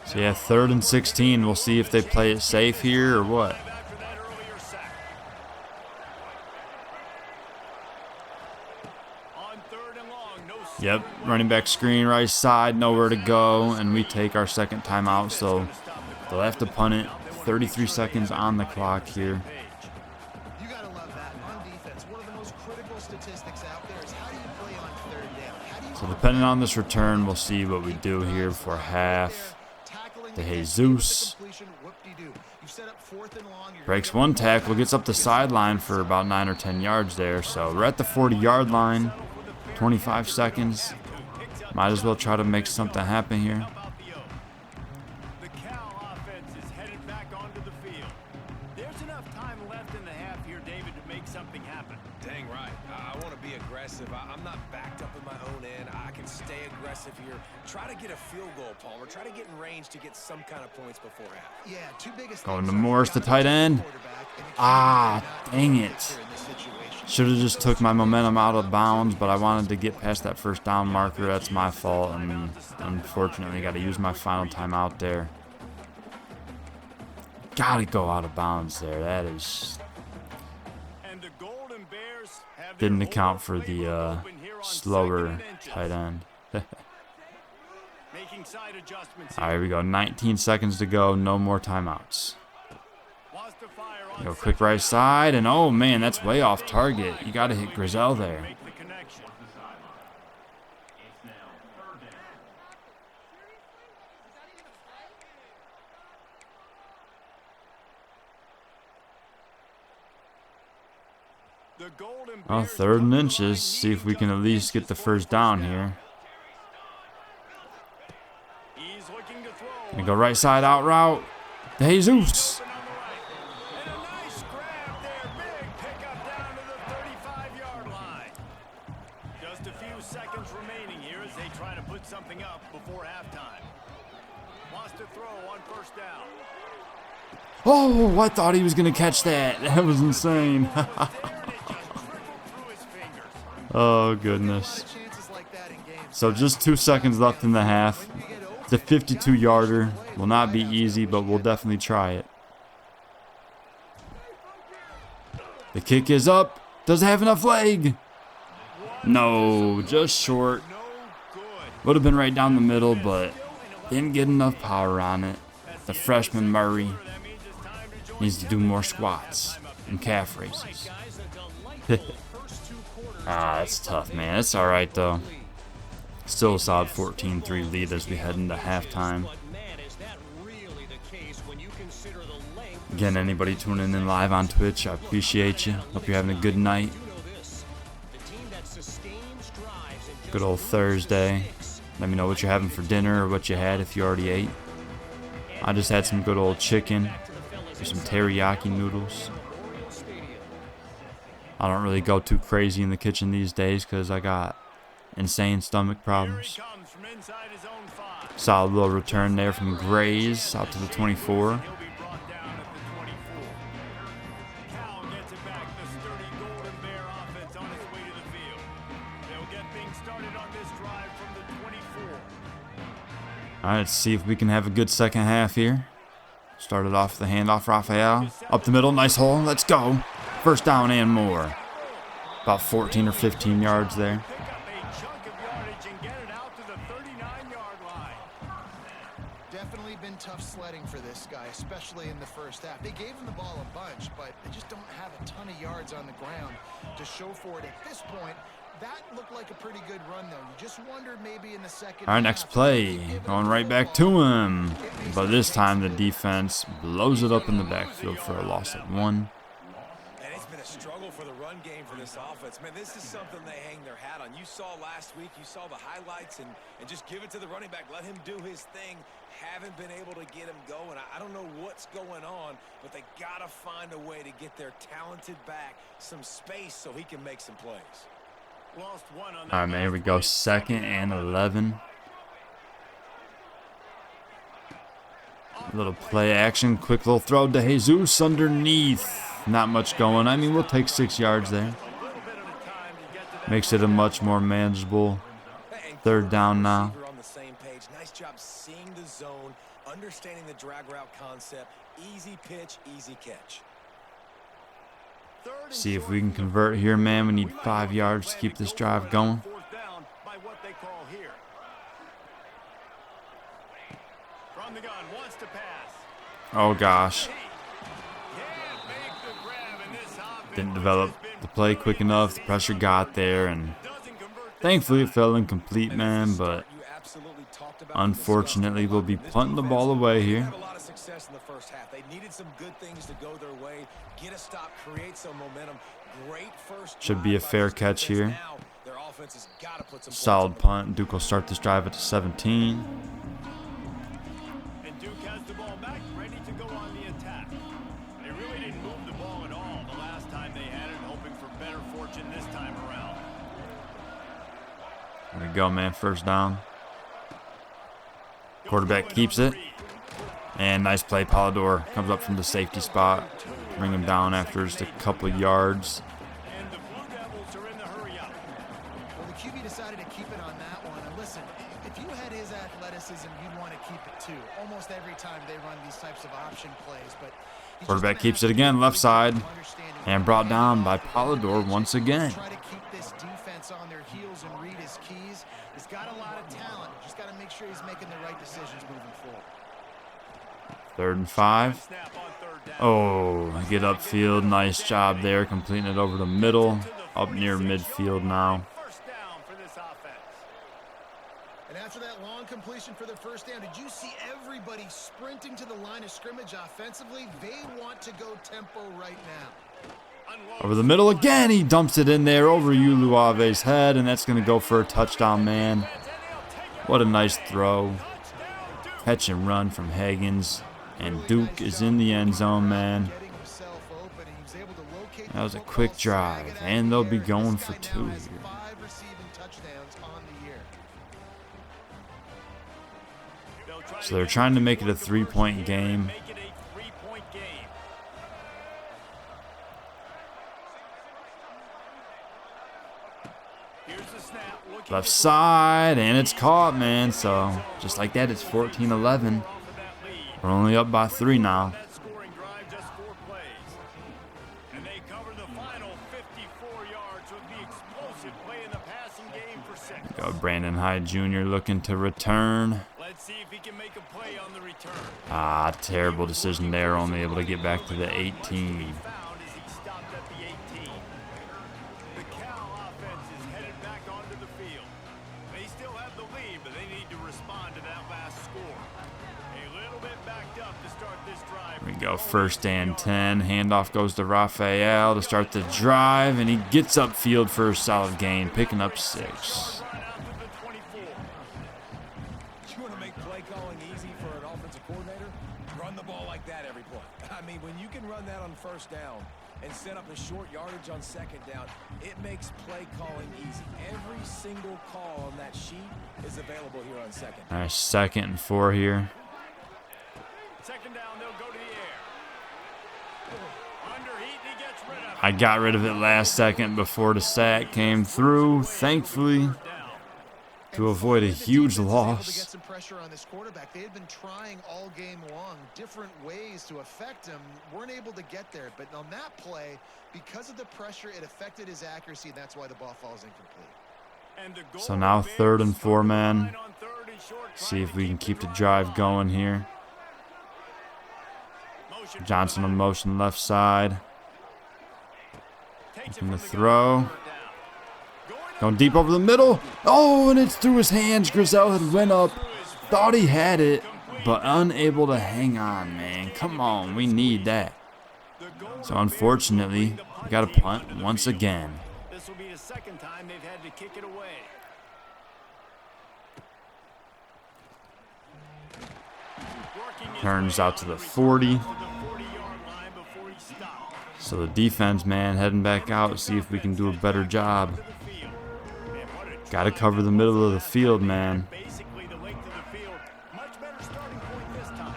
So yeah, 3rd and 16. We'll see if they play it safe here or what. After that earlier sack. On 3rd and long, no Yep, running back screen, right side, nowhere to go, and we take our 2nd timeout, so they'll have to punt it. 33 seconds on the clock here. You gotta love that. On defense, one of the most critical statistics out there is how do you play on 3rd down? How do you So depending on this return, we'll see what we do here for half. tackling To the Jesus. completion, whoop-de-doo. You've set up 4th and long. You're Breaks gonna one go tackle, gets up the sideline for about 9 or 10 yards there. So we're at the 40-yard line. 25 seconds. Might as well try to make something happen here. How about the O? The Cal offense is headed back onto the field. There's enough time left in the half here, David, to make something happen. Dang right. I want to be aggressive. I'm not backed up in my own end. I can stay aggressive here. Try to get a field goal, Palmer. Try to get in range to get some kind of points before half. Yeah, two biggest Going things to are Morris, you the gotta tight protect end. the quarterback, and it Ah, can't dang be it. in this situation. Should have just took my momentum out of bounds, but I wanted to get past that 1st down marker. That's my fault, and unfortunately got to use my final timeout there. Gotta go out of bounds there. That is... And the Golden Bears have Didn't their account whole for the playbook open here on slower 2nd and inches. tight end. Making side adjustments All right, here we go. 19 seconds to go. No more timeouts. Wants to fire on Go quick right side, and oh man, that's way off target. You got to hit Grizel there. make the connection. The Golden Oh, Bears 3rd and come to the inches. line See if we needing can at just least get the 1st down here. He's looking to throw. And go right side out route. To Jesus. Open on the right. And a nice grab there. Big pickup down to the 35-yard line. Just a few seconds remaining here as they try to put something up before halftime. Wants to throw on 1st down. Oh, I thought he was going to catch that. That was insane. There, and it just trickled through his fingers. Oh, goodness. Chances like that in games. So just 2 seconds left in the half. It's a 52-yarder. Will not be easy, but we'll definitely try it. The kick is up. Does it have enough leg? No, just short. No good. Would have been right down the middle, but didn't get enough power on it. The freshman Murray That means it's time to join needs to do more squats and calf raises. That's tough, man. It's all right, though. Still a solid 14-3 lead as we head into halftime. But man, is that really the case when you consider the length of Again, anybody tuning in live on Twitch, I appreciate you. Hope you're having a good night. you know this. The team that sustains drives and Good old Thursday. Let me know what you're having for dinner or what you had if you already ate. I just had some good old chicken or some teriyaki noodles. I don't really go too crazy in the kitchen these days because I got insane stomach Here problems. he comes from inside his own 5. Solid little return there from Grays out to the 24. He'll be brought down at the 24. Cal gets it back. The sturdy Golden Bear offense on its way to the field. They'll get things started on this drive from the 24. All right, let's see if we can have a good second half here. Started off the handoff, Raphael. Up the middle, nice hole. Let's go. 1st down and more. About 14 or 15 yards there. Pick up a chunk of yardage and get it out to the 39-yard line. Definitely been tough sledding for this guy, especially in the 1st half. They gave him the ball a bunch, but they just don't have a ton of yards on the ground to show for it. At this point, That looked like a pretty good run, though. You just wondered maybe in the second All right, half, next play. Going right back to him. But this time the defense blows it up in the backfield for a loss of 1. And it's been a struggle for the run game for this offense. Man, this is something they hang their hat on. You saw last week, you saw the highlights, and just give it to the running back. Let him do his thing. Haven't been able to get him going. I don't know what's going on, but they got to find a way to get their talented back some space so he can make some plays. Lost one on that. All right, man, here we go. 2nd and 11. Little play action. Quick little throw to Jesus underneath. Not much going. I mean, we'll take 6 yards there. Makes it a much more manageable 3rd down now. On the same page. Nice job seeing the zone, understanding the drag route concept. Easy pitch, easy catch. See if we can convert here, man. We need 5 yards to keep this drive going. Fourth down by what they call here. From the gun, wants to pass. Oh, gosh. Can't make the grab, and this offense Didn't develop has been the play quick enough. The pressure got there, and doesn't convert this thankfully it time. fell incomplete, man. But You absolutely talked about unfortunately, we'll be punting the ball away They here. had a lot of success in the first half. They needed some good things to go their way. Get a stop, create some momentum. Great first Should be a drive by fair this catch defense. here. Now, their offense has got to put some points on Solid the punt. Duke will start this drive at the 17. And Duke has the ball back, ready to go on the attack. They really didn't move the ball at all the last time they had it, hoping for better fortune this time around. There we go, man. 1st down. Quarterback keeps it. And nice play. Polidor comes up from the safety spot. Bring him down after just a couple yards. And the Blue Devils are in the hurry up. Well, the QB decided to keep it on that one. And listen, if you had his athleticism, you'd want to keep it too. Almost every time they run these types of option plays, but he's just Quarterback gonna keeps have it to again, be left side. understanding And brought down by Polidor once again. Try to keep this defense on their heels and read his keys. He's got a lot of talent. Just got to make sure he's making the right decisions moving forward. 3rd and 5. Snap on 3rd down. Oh, get upfield. Nice job there. Completing it over the middle. Up near midfield now. First down for this offense. And after that long completion for the first down, did you see everybody sprinting to the line of scrimmage offensively? They want to go tempo right now. Over the middle again. He dumps it in there over Uluave's head. And that's going to go for a touchdown, man. What a nice throw. Catch and run from Higgins. And Duke is in the end zone, man. Getting himself open, and he was able to locate That was a the quick football, drive. snag it out And of they'll the be air. going This for guy 2 now has here. 5 receiving touchdowns on the year. So they're trying to make it a 3-point game. Make it a 3-point game. Here's the snap. Looking Left to side, and it's caught, man. So just like that, it's 14-11. off of that lead. We're only up by 3 now. That scoring drive, just 4 plays. And they cover the final 54 yards with the explosive play in the passing game for 6. Go Brandon Hyde Jr. looking to return. Let's see if he can make a play on the return. Ah, terrible decision there. Only able to get back to the 18. Found as he stopped at the 18. The Cal offense is headed back onto the field. They still have the lead, but they need to respond to that last score. A little bit backed up to start this drive. Here we go, 1st and 10. Handoff goes to Raphael to start the drive, and he gets upfield for a solid gain, picking up 6. Run out to the 24. You want to make play calling easy for an offensive coordinator? Run the ball like that every play. I mean, when you can run that on 1st down and set up a short yardage on 2nd down, it makes play calling easy. Every single call on that sheet is available here on 2nd. All right, 2nd and 4 here. 2nd down, they'll go to the air. Under heat, and he gets rid of it. I got rid of it last second before the sack came through, thankfully, to avoid a huge To get loss. some pressure on this quarterback. They had been trying all game long, different ways to affect him. Weren't able to get there, but on that play, because of the pressure, it affected his accuracy, and that's why the ball falls incomplete. And the goal So now Bears 3rd and start 4, the man. line on 3rd and short, See trying if to we can keep the drive drive alive. going here. Motion Johnson from on the motion left side. Takes it Looking to from the gun. throw. Going Going deep over the middle. Oh, and it's through his hands. Grizel had went up. Thought he had it, but unable to hang on, man. Come on, we need that. So unfortunately, we got a punt once again. This will be the second time they've had to kick it away. Turns out to the 40. So the defense, man, heading back out, see if we can do a better job. Got to cover the middle of the field, man. Basically the length of the field. Much better starting point this time.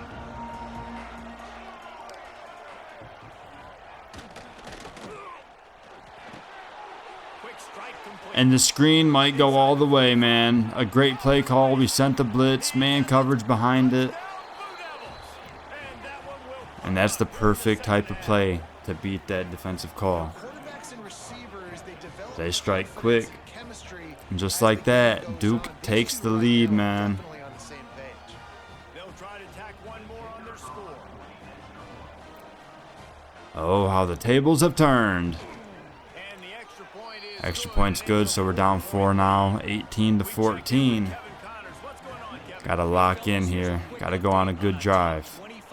Quick strike complete. And the screen might go all the way, man. A great play call. We sent the blitz, man coverage behind it. And that's the perfect type of play to beat that defensive call. They strike quick. And just like that, Duke takes the lead, man. They'll try to tack one more on their score. Oh, how the tables have turned. And the extra point is Extra point's good, so we're down 4 now, 18 to 14. Kevin Connors. What's going on, Kevin? Got to lock in here. Got to go on a good drive. 25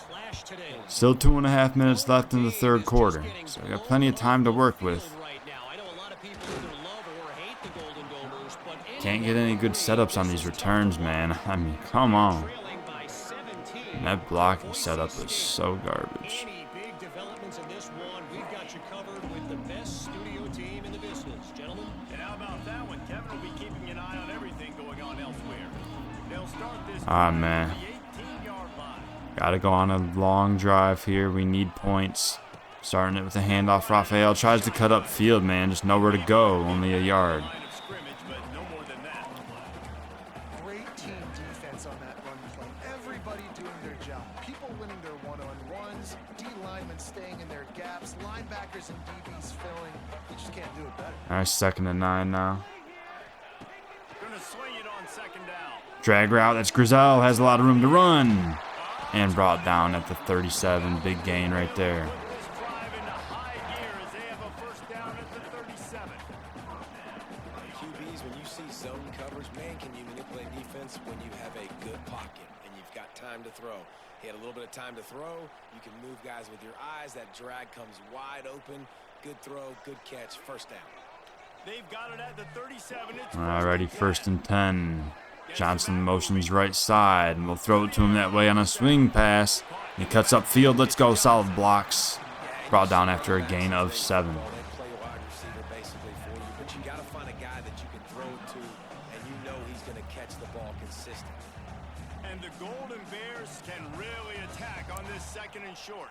clash today. Still 2.5 minutes left in the third quarter, so we got plenty of time to work with. Right now, I know a lot of people either love or hate the Golden Gophers, but Can't get any good setups on these returns, man. I mean, come on. trailing by 17. And that blocking setup is so garbage. Any big developments in this one, we've got you covered with the best studio team in the business, gentlemen. And how about that one? Kevin will be keeping an eye on everything going on elsewhere. They'll start this Ah, drive man. at the 18-yard line. Gotta go on a long drive here. We need points. Starting it with a handoff. Raphael tries to cut up field, man. Just nowhere to go. Only a yard. Line of scrimmage, but no more than that. Great team defense on that run play. Everybody doing their job. People winning their one-on-ones. D linemen staying in their gaps. Linebackers and DBs filling. You just can't do it better. All right, 2nd and 9 now. Gonna swing it on second down. Drag route. That's Grizel. Has a lot of room to run. And brought down at the 37. Big gain right there. This drive into high gear as they have a first down at the 37. QBs, when you see zone coverage, man, can you manipulate defense when you have a good pocket and you've got time to throw. He had a little bit of time to throw. You can move guys with your eyes. That drag comes wide open. Good throw, good catch, first down. They've got it at the 37. It's Alrighty, 1st and 10. Johnson motions right side, and we'll throw it to him that way on a swing pass. He cuts up field. Let's go. Solid blocks. Brought down after a gain of 7. They play a wide receiver basically for you, but you got to find a guy that you can throw it to, and you know he's going to catch the ball consistently. And the Golden Bears can really attack on this 2nd and short.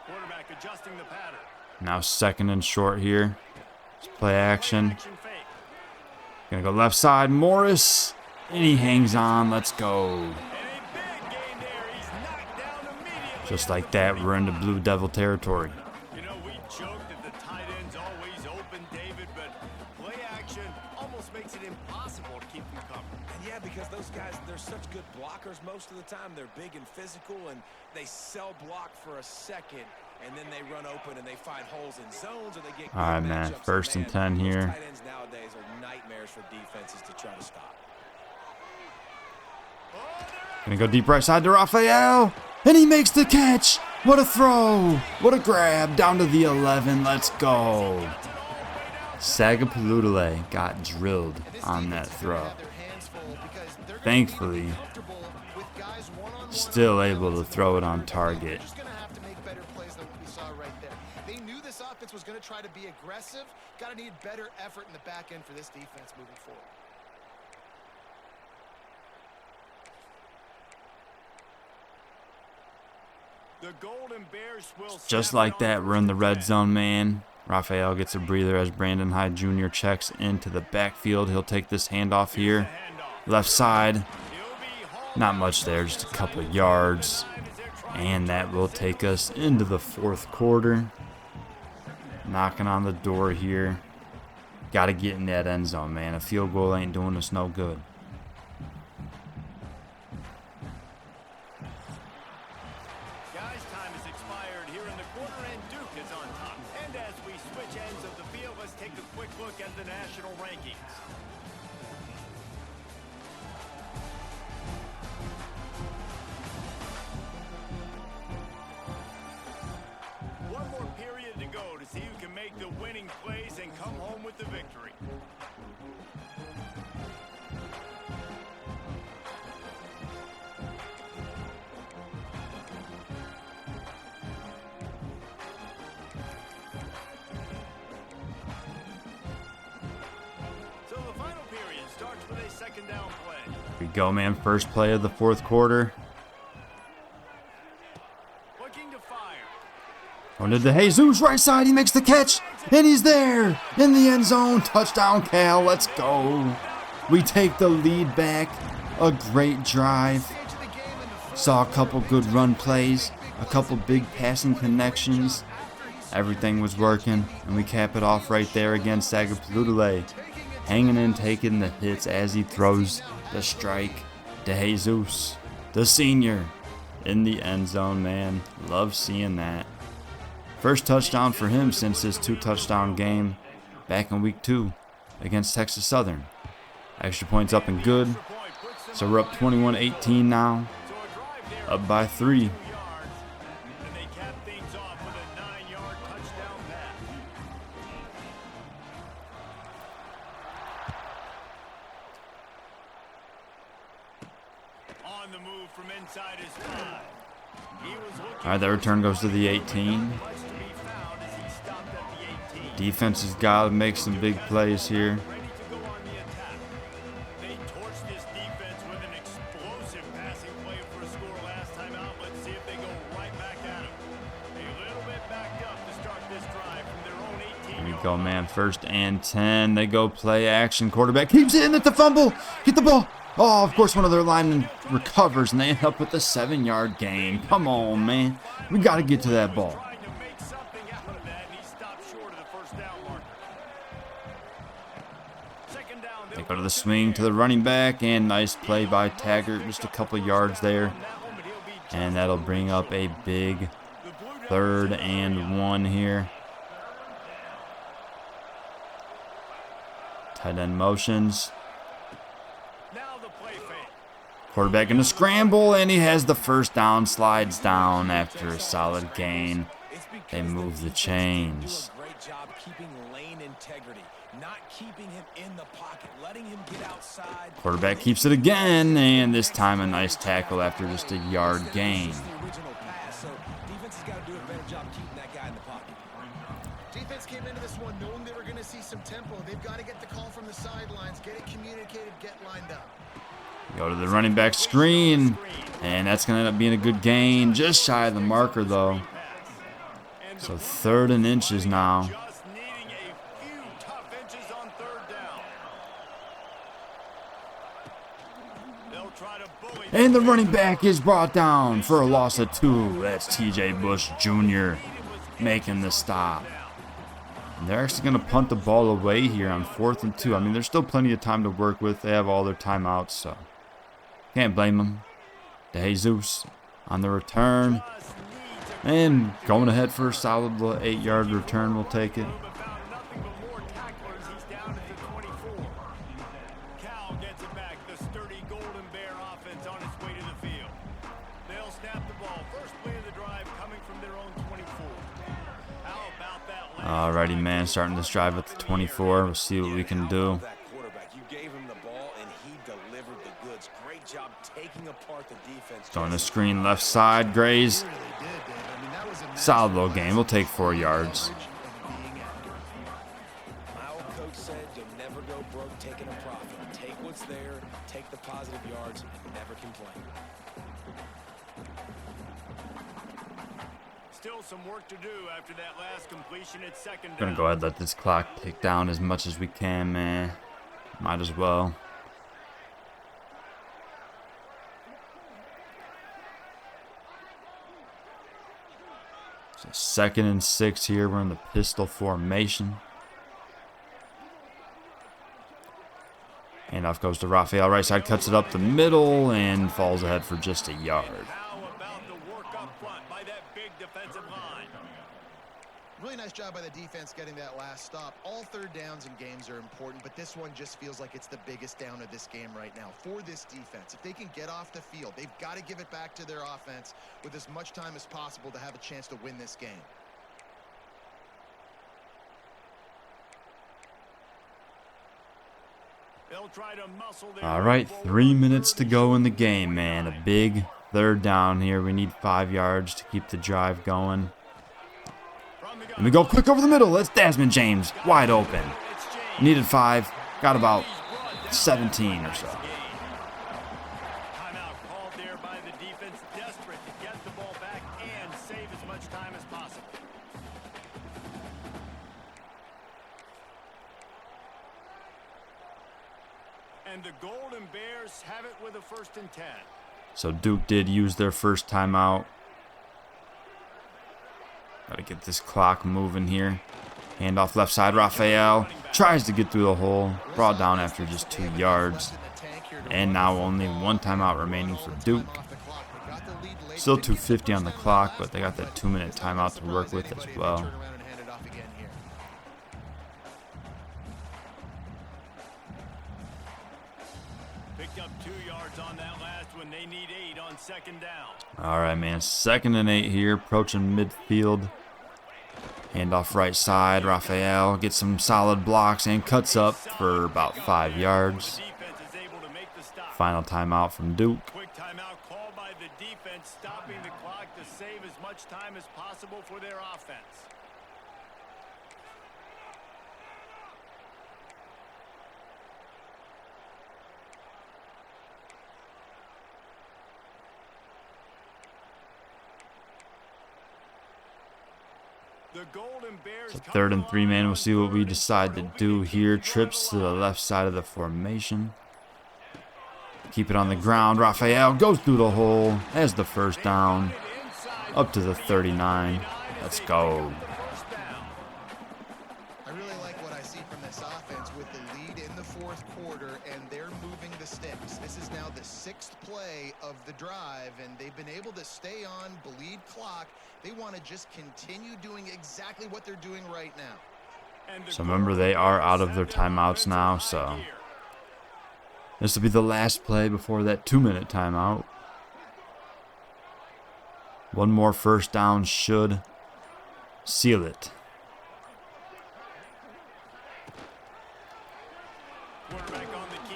Quarterback adjusting the pattern. Now 2nd and short here. Just play action. Action fake. Gonna go left side. Morris. And he hangs on. Let's go. And a big gain there. He's knocked down immediately. Just like that, we're into Blue Devil territory. You know, we joked that the tight end's always open, David, but play action almost makes it impossible to keep them covered. And yeah, because those guys, they're such good blockers most of the time. They're big and physical, and they sell block for a second, and then they run open and they find holes in zones, or they get good All right, man. matchups. 1st and 10 those here. Tight ends nowadays are nightmares for defenses to try to stop. Gonna go deep right side to Raphael. And he makes the catch. What a throw. What a grab. Down to the 11. Let's go. Sagapalootalay got drilled on that throw. Thankfully, still able to throw it on target. Just gonna have to make better plays than what we saw right there. They knew this offense was gonna try to be aggressive. Gotta need better effort in the back end for this defense moving forward. The Golden Bears will Just snap like it that, on we're in the 1st red and 10. zone, man. Raphael gets a breather as Brandon Hyde Jr. checks into the backfield. He'll take this handoff here. Left side. Not much there, just a couple of yards. And that will take us into the 4th quarter. Knocking on the door here. Got to get in that end zone, man. A field goal ain't doing us no good. Guys, time has expired here in the quarter, and Duke is on top. And as we switch ends of the field, let's take a quick look at the national rankings. One more period to go to see who can make the winning plays and come home with the victory. So the final period starts with a second down play. Here we go, man. First play of the fourth quarter. Looking to fire. On to Jesus, right side. He makes the catch, and he's there in the end zone. Touchdown, Cal. Let's go. We take the lead back. A great drive. Saw a couple good run plays, a couple big passing connections. Everything was working, and we cap it off right there against Sagapalootalay. Hanging in, taking the hits as he throws the strike to Jesus, the senior, in the end zone, man. Love seeing that. First touchdown for him since his 2-touchdown game back in week 2 against Texas Southern. Extra points up and good. So we're up 21-18 now. Up by 3. And they cap things off with a 9-yard touchdown pass. On the move from inside his 5. He was looking All right, that return goes to the 18. much to be found as he stopped at the 18. Defense has got to make some big plays here. Ready to go on the attack. They torched this defense with an explosive passing play for a score last time out. Let's see if they go right back at him. A little bit backed up to start this drive from their own 18. Here we go, man. First and 10. They go play action. Quarterback keeps it in at the fumble. Get the ball. Oh, of course, one of their linemen recovers, and they end up with a 7-yard gain. Come on, man. We got to get to that ball. Trying to make something out of that, and he stopped short of the first down marker. Second down, They go to the swing to the running back, and nice play by Taggart. Just a couple yards there. And that'll bring up a big 3rd and 1 here. Tight end motions. now the play fake. Quarterback in a scramble, and he has the first down, slides down after a solid gain. They move the chains. Do a great job keeping lane integrity, not keeping him in the pocket, letting him get outside. Quarterback keeps it again, and this time a nice tackle after just a yard gain. It's the original pass, so defense has got to do a better job keeping that guy in the pocket. Defense came into this one knowing they were going to see some tempo. They've got to get the call from the sidelines, get it communicated, get lined up. Go to the running back screen, and that's going to end up being a good gain. Just shy of the marker, though. So 3rd and inches now. Just needing a few tough inches on 3rd down. They'll try to bully. And the running back is brought down for a loss of 2. That's TJ Bush Jr. making the stop. And they're actually going to punt the ball away here on 4th and 2. I mean, there's still plenty of time to work with. They have all their timeouts, so can't blame them. Jesus on the return. And going ahead for a solid 8-yard return. We'll take it. But found nothing but more tacklers. He's down at the 24. Cal gets it back. The sturdy Golden Bear offense on its way to the field. They'll snap the ball. First play of the drive coming from their own 24. How about that last Alrighty, man. Starting this drive at the 24. We'll see what we can do. That quarterback, you gave him the ball and he delivered the goods. Great job taking apart the defense. Going to screen left side. Grays. Really did, Dave. I mean, that was a Solid little game. We'll take 4 yards. My old coach said you'll never go broke taking a profit. Take what's there, take the positive yards, and never complain. Still some work to do after that last completion at second down. Gonna go ahead and let this clock tick down as much as we can, man. Might as well. So 2nd and 6 here. We're in the pistol formation. Handoff goes to Raphael. Right side cuts it up the middle and falls ahead for just a yard. How about the work up front by that big defensive line? Really nice Nice job by the defense getting that last stop. All third downs in games are important, but this one just feels like it's the biggest down of this game right now for this defense. If they can get off the field, they've got to give it back to their offense with as much time as possible to have a chance to win this game. They'll try to muscle their All right, way 3 forward. minutes to Third go in the and game, man. A big third down here. We need 5 yards to keep the drive going. from the gun. And we go quick over the middle. That's Desmond James, wide open. It's James. Needed 5, got about He's brought down 17 or so. Timeout called there by the defense, desperate to get the ball back and save as much time as possible. And the Golden Bears have it with a 1st and 10. So Duke did use their first timeout. Gotta get this clock moving here. Hand off left side, Raphael tries to get through the hole. Brought down after just 2 yards. And now only 1 timeout remaining for Duke. Still 2:50 on the clock, but they got that 2-minute timeout to work with as well. Picked up 2 yards on that last one. They need 8 on 2nd down. All right, man. 2nd and 8 here, approaching midfield. Hand off right side, Raphael gets some solid blocks and cuts up for about 5 yards. Defense is able to make the stop. Final timeout from Duke. Quick timeout called by the defense, stopping the clock to save as much time as possible for their offense. The Golden Bears So come 3rd and from 3, man. We'll on see what we 3rd and decide to 4, do hoping here. to keep Trips to the the run left side of the formation. Keep it on the ground. Raphael goes through the hole. Has the first down. Up to the 39. Let's go. I really like what I see from this offense with the lead in the 4th quarter, and they're moving the sticks. This is now the 6th play of the drive, and they've been able to stay on, bleed clock. They want to just continue doing exactly what they're doing right now. So remember, they are out of their timeouts now, so this will be the last play before that 2-minute timeout. 1 more first down should seal it.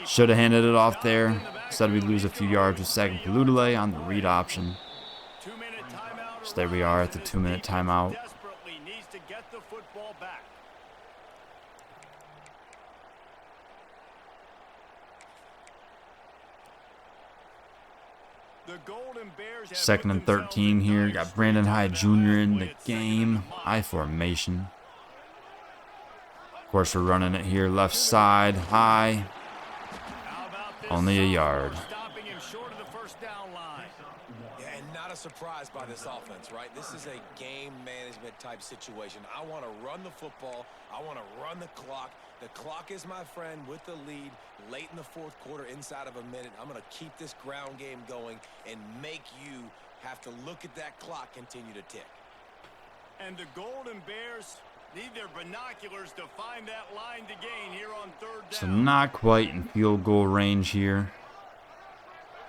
Should have handed it off there. Instead, we lose a few yards with second Pelutile on the read option. So there we are at the 2-minute timeout. Desperately needs to get the football back. The Golden Bears have 2nd and 13 here. Got Brandon Hyde Jr. in the game. I formation. Of course, we're running it here left side. High. How about this? Only a yard. Stopping him short of the 1st down line. Yeah, and not a surprise by this offense, right? This is a game management type situation. I want to run the football. I want to run the clock. The clock is my friend with the lead late in the 4th quarter, inside of a minute. I'm going to keep this ground game going and make you have to look at that clock continue to tick. And the Golden Bears need their binoculars to find that line to gain here on 3rd down. So not quite in field goal range here.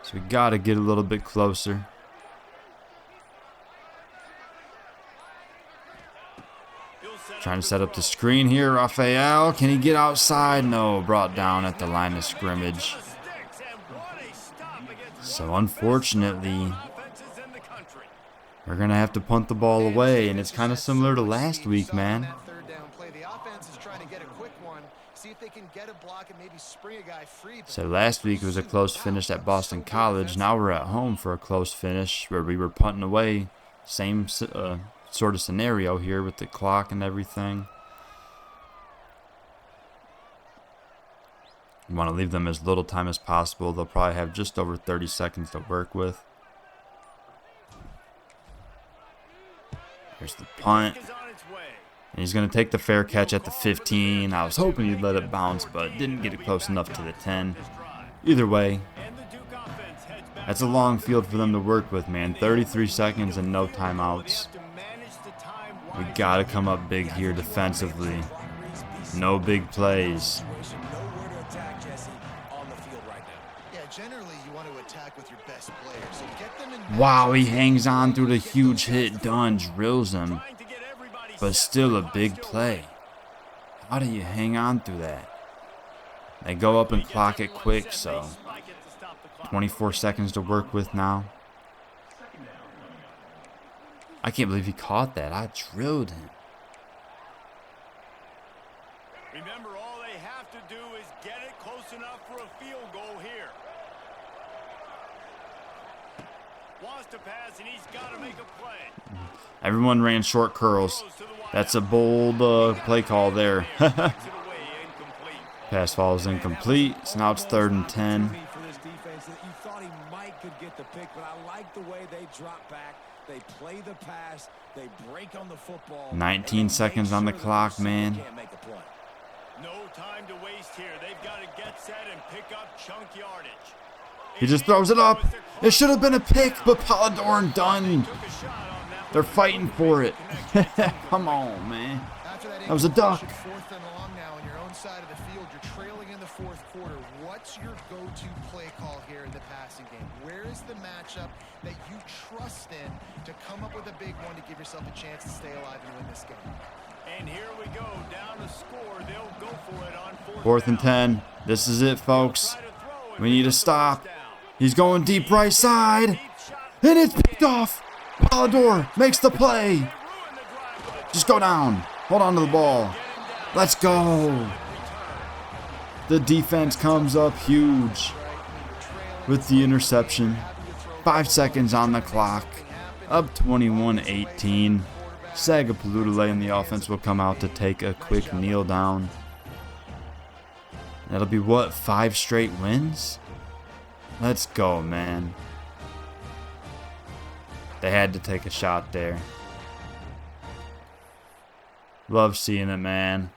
So we got to get a little bit closer. Trying to set up the screen here. Raphael, can he get outside? No, brought down at the line of scrimmage. So unfortunately, we're going to have to punt the ball away, and it's kind of similar to last week, man. That 3rd down play, the offense is trying to get a quick one, see if they can get a block and maybe spring a guy free. So last week it was a close finish at Boston College. Now we're at home for a close finish where we were punting away. Same sort of scenario here with the clock and everything. You want to leave them as little time as possible. They'll probably have just over 30 seconds to work with. Here's the punt. And he's going to take the fair catch at the 15. I was hoping he'd let it bounce, but didn't get it close enough to the 10. Either way, that's a long field for them to work with, man. 33 seconds and no timeouts. We got to come up big here defensively. No big plays. Nowhere to attack, Jesse, on the field right now. Yeah, generally you want to attack with your best players. So get them in Wow, he matchups hangs on and through the get those huge shots hit. to Dunn fall. drills him, Trying to get everybody but set. still a Clock's big still play. running. How do you hang on through that? They go up and clock it quick, so 24 seconds to work with now. I can't believe he caught that. I drilled him. Remember, all they have to do is get it close enough for a field goal here. Wants to pass, and he's got to make a play. Everyone ran short curls. Throws to the wide That's a out. bold play call there. Takes it away, incomplete. Pass falls incomplete, so now it's 3rd and 10. For this defense, that you thought he might could get the pick, but I like the way they drop back. They play the pass. They break on the football. 19 and they seconds make on the sure the clock, receiver man. can't make a play. No time to waste here. They've got to get set and pick up chunk yardage. He just throws it up. It should have been a pick, but Polidor and Dunn, Took a shot on that they're one. fighting for it. Come on, man. After that That was a duck. incompletion, 4th and long now on your own side of the field. You're trailing in the 4th quarter. What's your go-to play call here in the passing game? Where is the matchup that you trust in to come up with a big one to give yourself a chance to stay alive and win this game? And here we go, down to score. They'll go for it on 4th and down. 10. This is it, folks. Try to throw, and We they need get to the stop. first down. He's going deep right side. Deep shot. And it's picked off. Polidor makes the play. Ruined the drive with a Just go down. Hold on to the ball. Let's go. The defense comes up huge with the interception. 5 seconds on the clock. Up 21-18. Sagapalootalay and the offense will come out to take a quick kneel down. That'll be what, 5 straight wins? Let's go, man. They had to take a shot there. Love seeing it, man.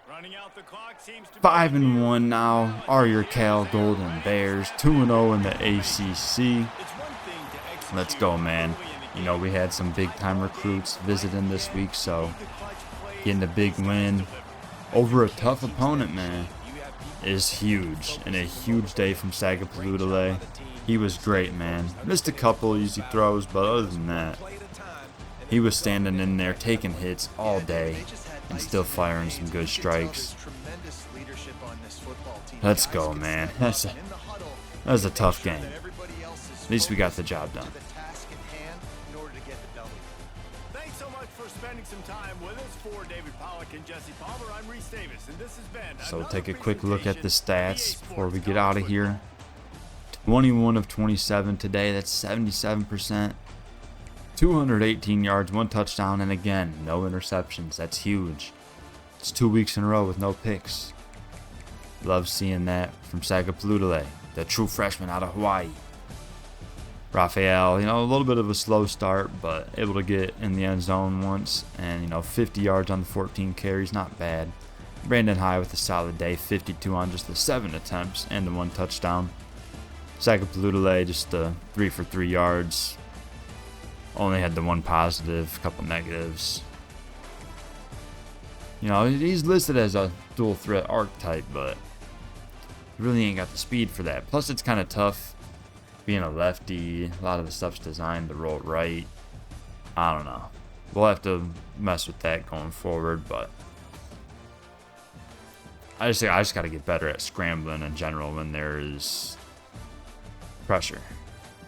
Running out the clock seems to be 5-1 now are your Cal Golden Bears. 2-0 in the ACC. It's one thing to execute Let's go, man. early in the You know, we had some big-time recruits visiting this week, so getting a big win over a tough opponent, man, is huge. And a huge day from Sagapalootalay. He was great, man. Missed a couple easy throws, but other than that, he was standing in there taking hits all day and still firing some good strikes. Let's go, man. That's a tough game. At least we got the job done. Thanks so much for spending some time with us. For David Pollock and Jesse Palmer, I'm Reese Davis, and this has been So another take a quick look at the presentation stats of EA before we Sports get out of College here. 21 of 27 today. That's 77%. 218 yards, 1 touchdown, and again, no interceptions. That's huge. It's 2 weeks in a row with no picks. Love seeing that from Sagapalootalay, the true freshman out of Hawaii. Raphael, a little bit of a slow start, but able to get in the end zone once, and 50 yards on the 14 carries, not bad. Brandon High with a solid day, 52 on just the 7 attempts and the 1 touchdown. Sagapalootalay just 3 for 3 yards. Only had the 1 positive, a couple negatives. He's listed as a dual threat archetype, but he really ain't got the speed for that. Plus, it's kind of tough being a lefty. A lot of the stuff's designed to roll right. I don't know. We'll have to mess with that going forward, but I just got to get better at scrambling in general when there is pressure.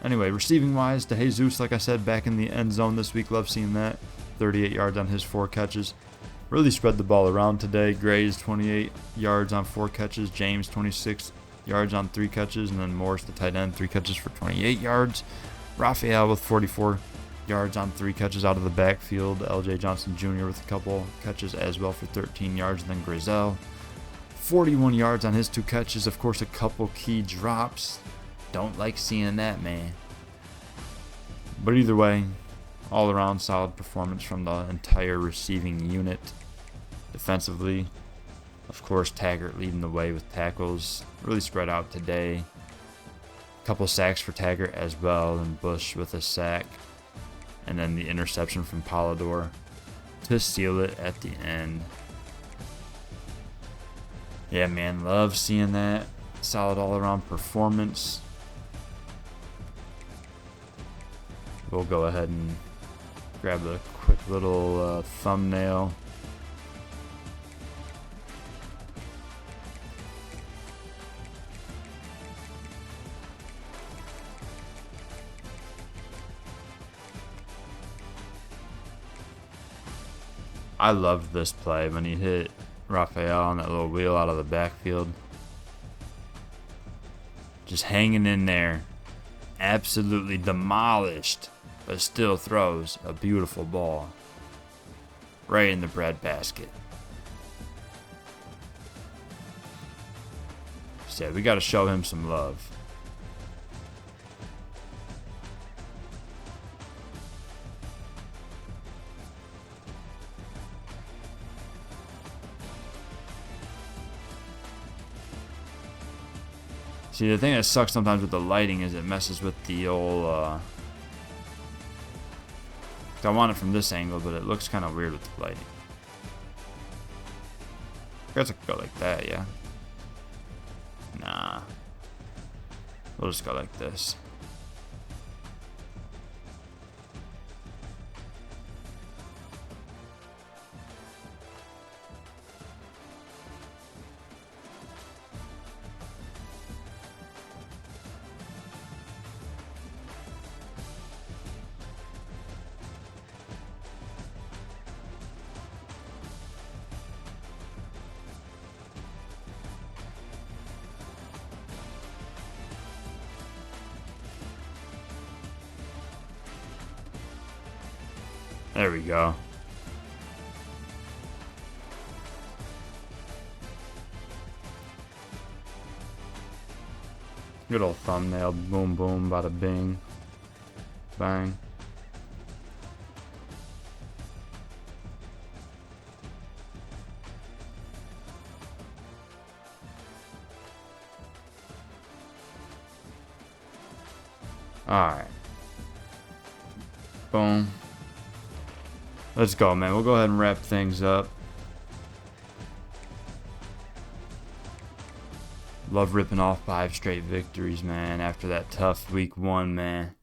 Anyway, receiving wise, to Jesus, like I said, back in the end zone this week. Love seeing that. 38 yards on his 4 catches. Really spread the ball around today. Gray's 28 yards on 4 catches. James 26 yards on 3 catches. And then Morris, the tight end, 3 catches for 28 yards. Raphael with 44 yards on 3 catches out of the backfield. LJ Johnson Jr. with a couple catches as well for 13 yards. And then Grizel, 41 yards on his 2 catches. Of course, a couple key drops. Don't like seeing that, man. But either way, all around solid performance from the entire receiving unit. Defensively, of course, Taggart leading the way with tackles. Really spread out today. A couple sacks for Taggart as well, and Bush with a sack. And then the interception from Polidor. to seal it at the end. Yeah, man, love seeing that. Solid all-around performance. We'll go ahead and grab a quick little thumbnail. I loved this play when he hit Rafael on that little wheel out of the backfield. Just hanging in there. Absolutely demolished, but still throws a beautiful ball right in the breadbasket. So we got to show him some love. See, the thing that sucks sometimes with the lighting is it messes with the old, I want it from this angle, but it looks kind of weird with the lighting. I guess I could go like that, yeah. Nah. We'll just go like this. There we go. Good old thumbnail. Boom, boom, bada bing. Bang. Alright. Boom. Let's go, man. We'll go ahead and wrap things up. Love ripping off 5 straight victories, man, after that tough week 1, man.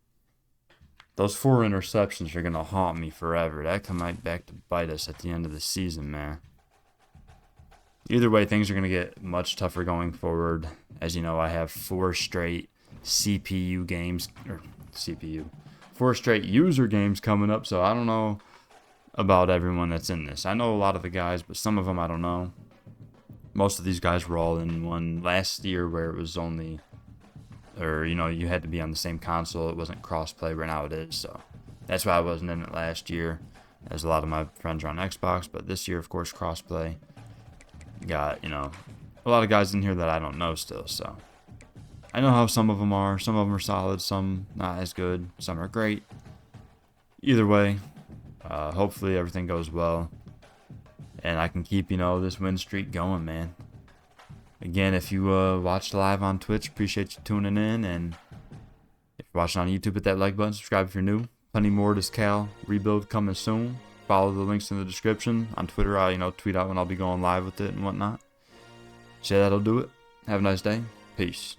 Those 4 interceptions are going to haunt me forever. That come right back to bite us at the end of the season, man. Either way, things are going to get much tougher going forward. As you know, I have 4 straight CPU games, or CPU, 4 straight user games coming up, so I don't know about everyone that's in this. I know a lot of the guys, but some of them I don't know. Most of these guys were all in one last year where it was only, or you know, you had to be on the same console. It wasn't cross-play, where now it is, so that's why I wasn't in it last year, as a lot of my friends are on Xbox. But this year, of course, cross-play. Got, you know, a lot of guys in here that I don't know still, so I know how some of them are. Some of them are solid, some not as good, some are great. Either way, hopefully everything goes well, and I can keep, you know, this win streak going, man. Again, if you watched live on Twitch, appreciate you tuning in, and if you're watching on YouTube, hit that like button, subscribe if you're new. Plenty more to Cal rebuild coming soon. Follow the links in the description. On Twitter, I'll, you know, tweet out when I'll be going live with it and whatnot. So that'll do it. Have a nice day. Peace.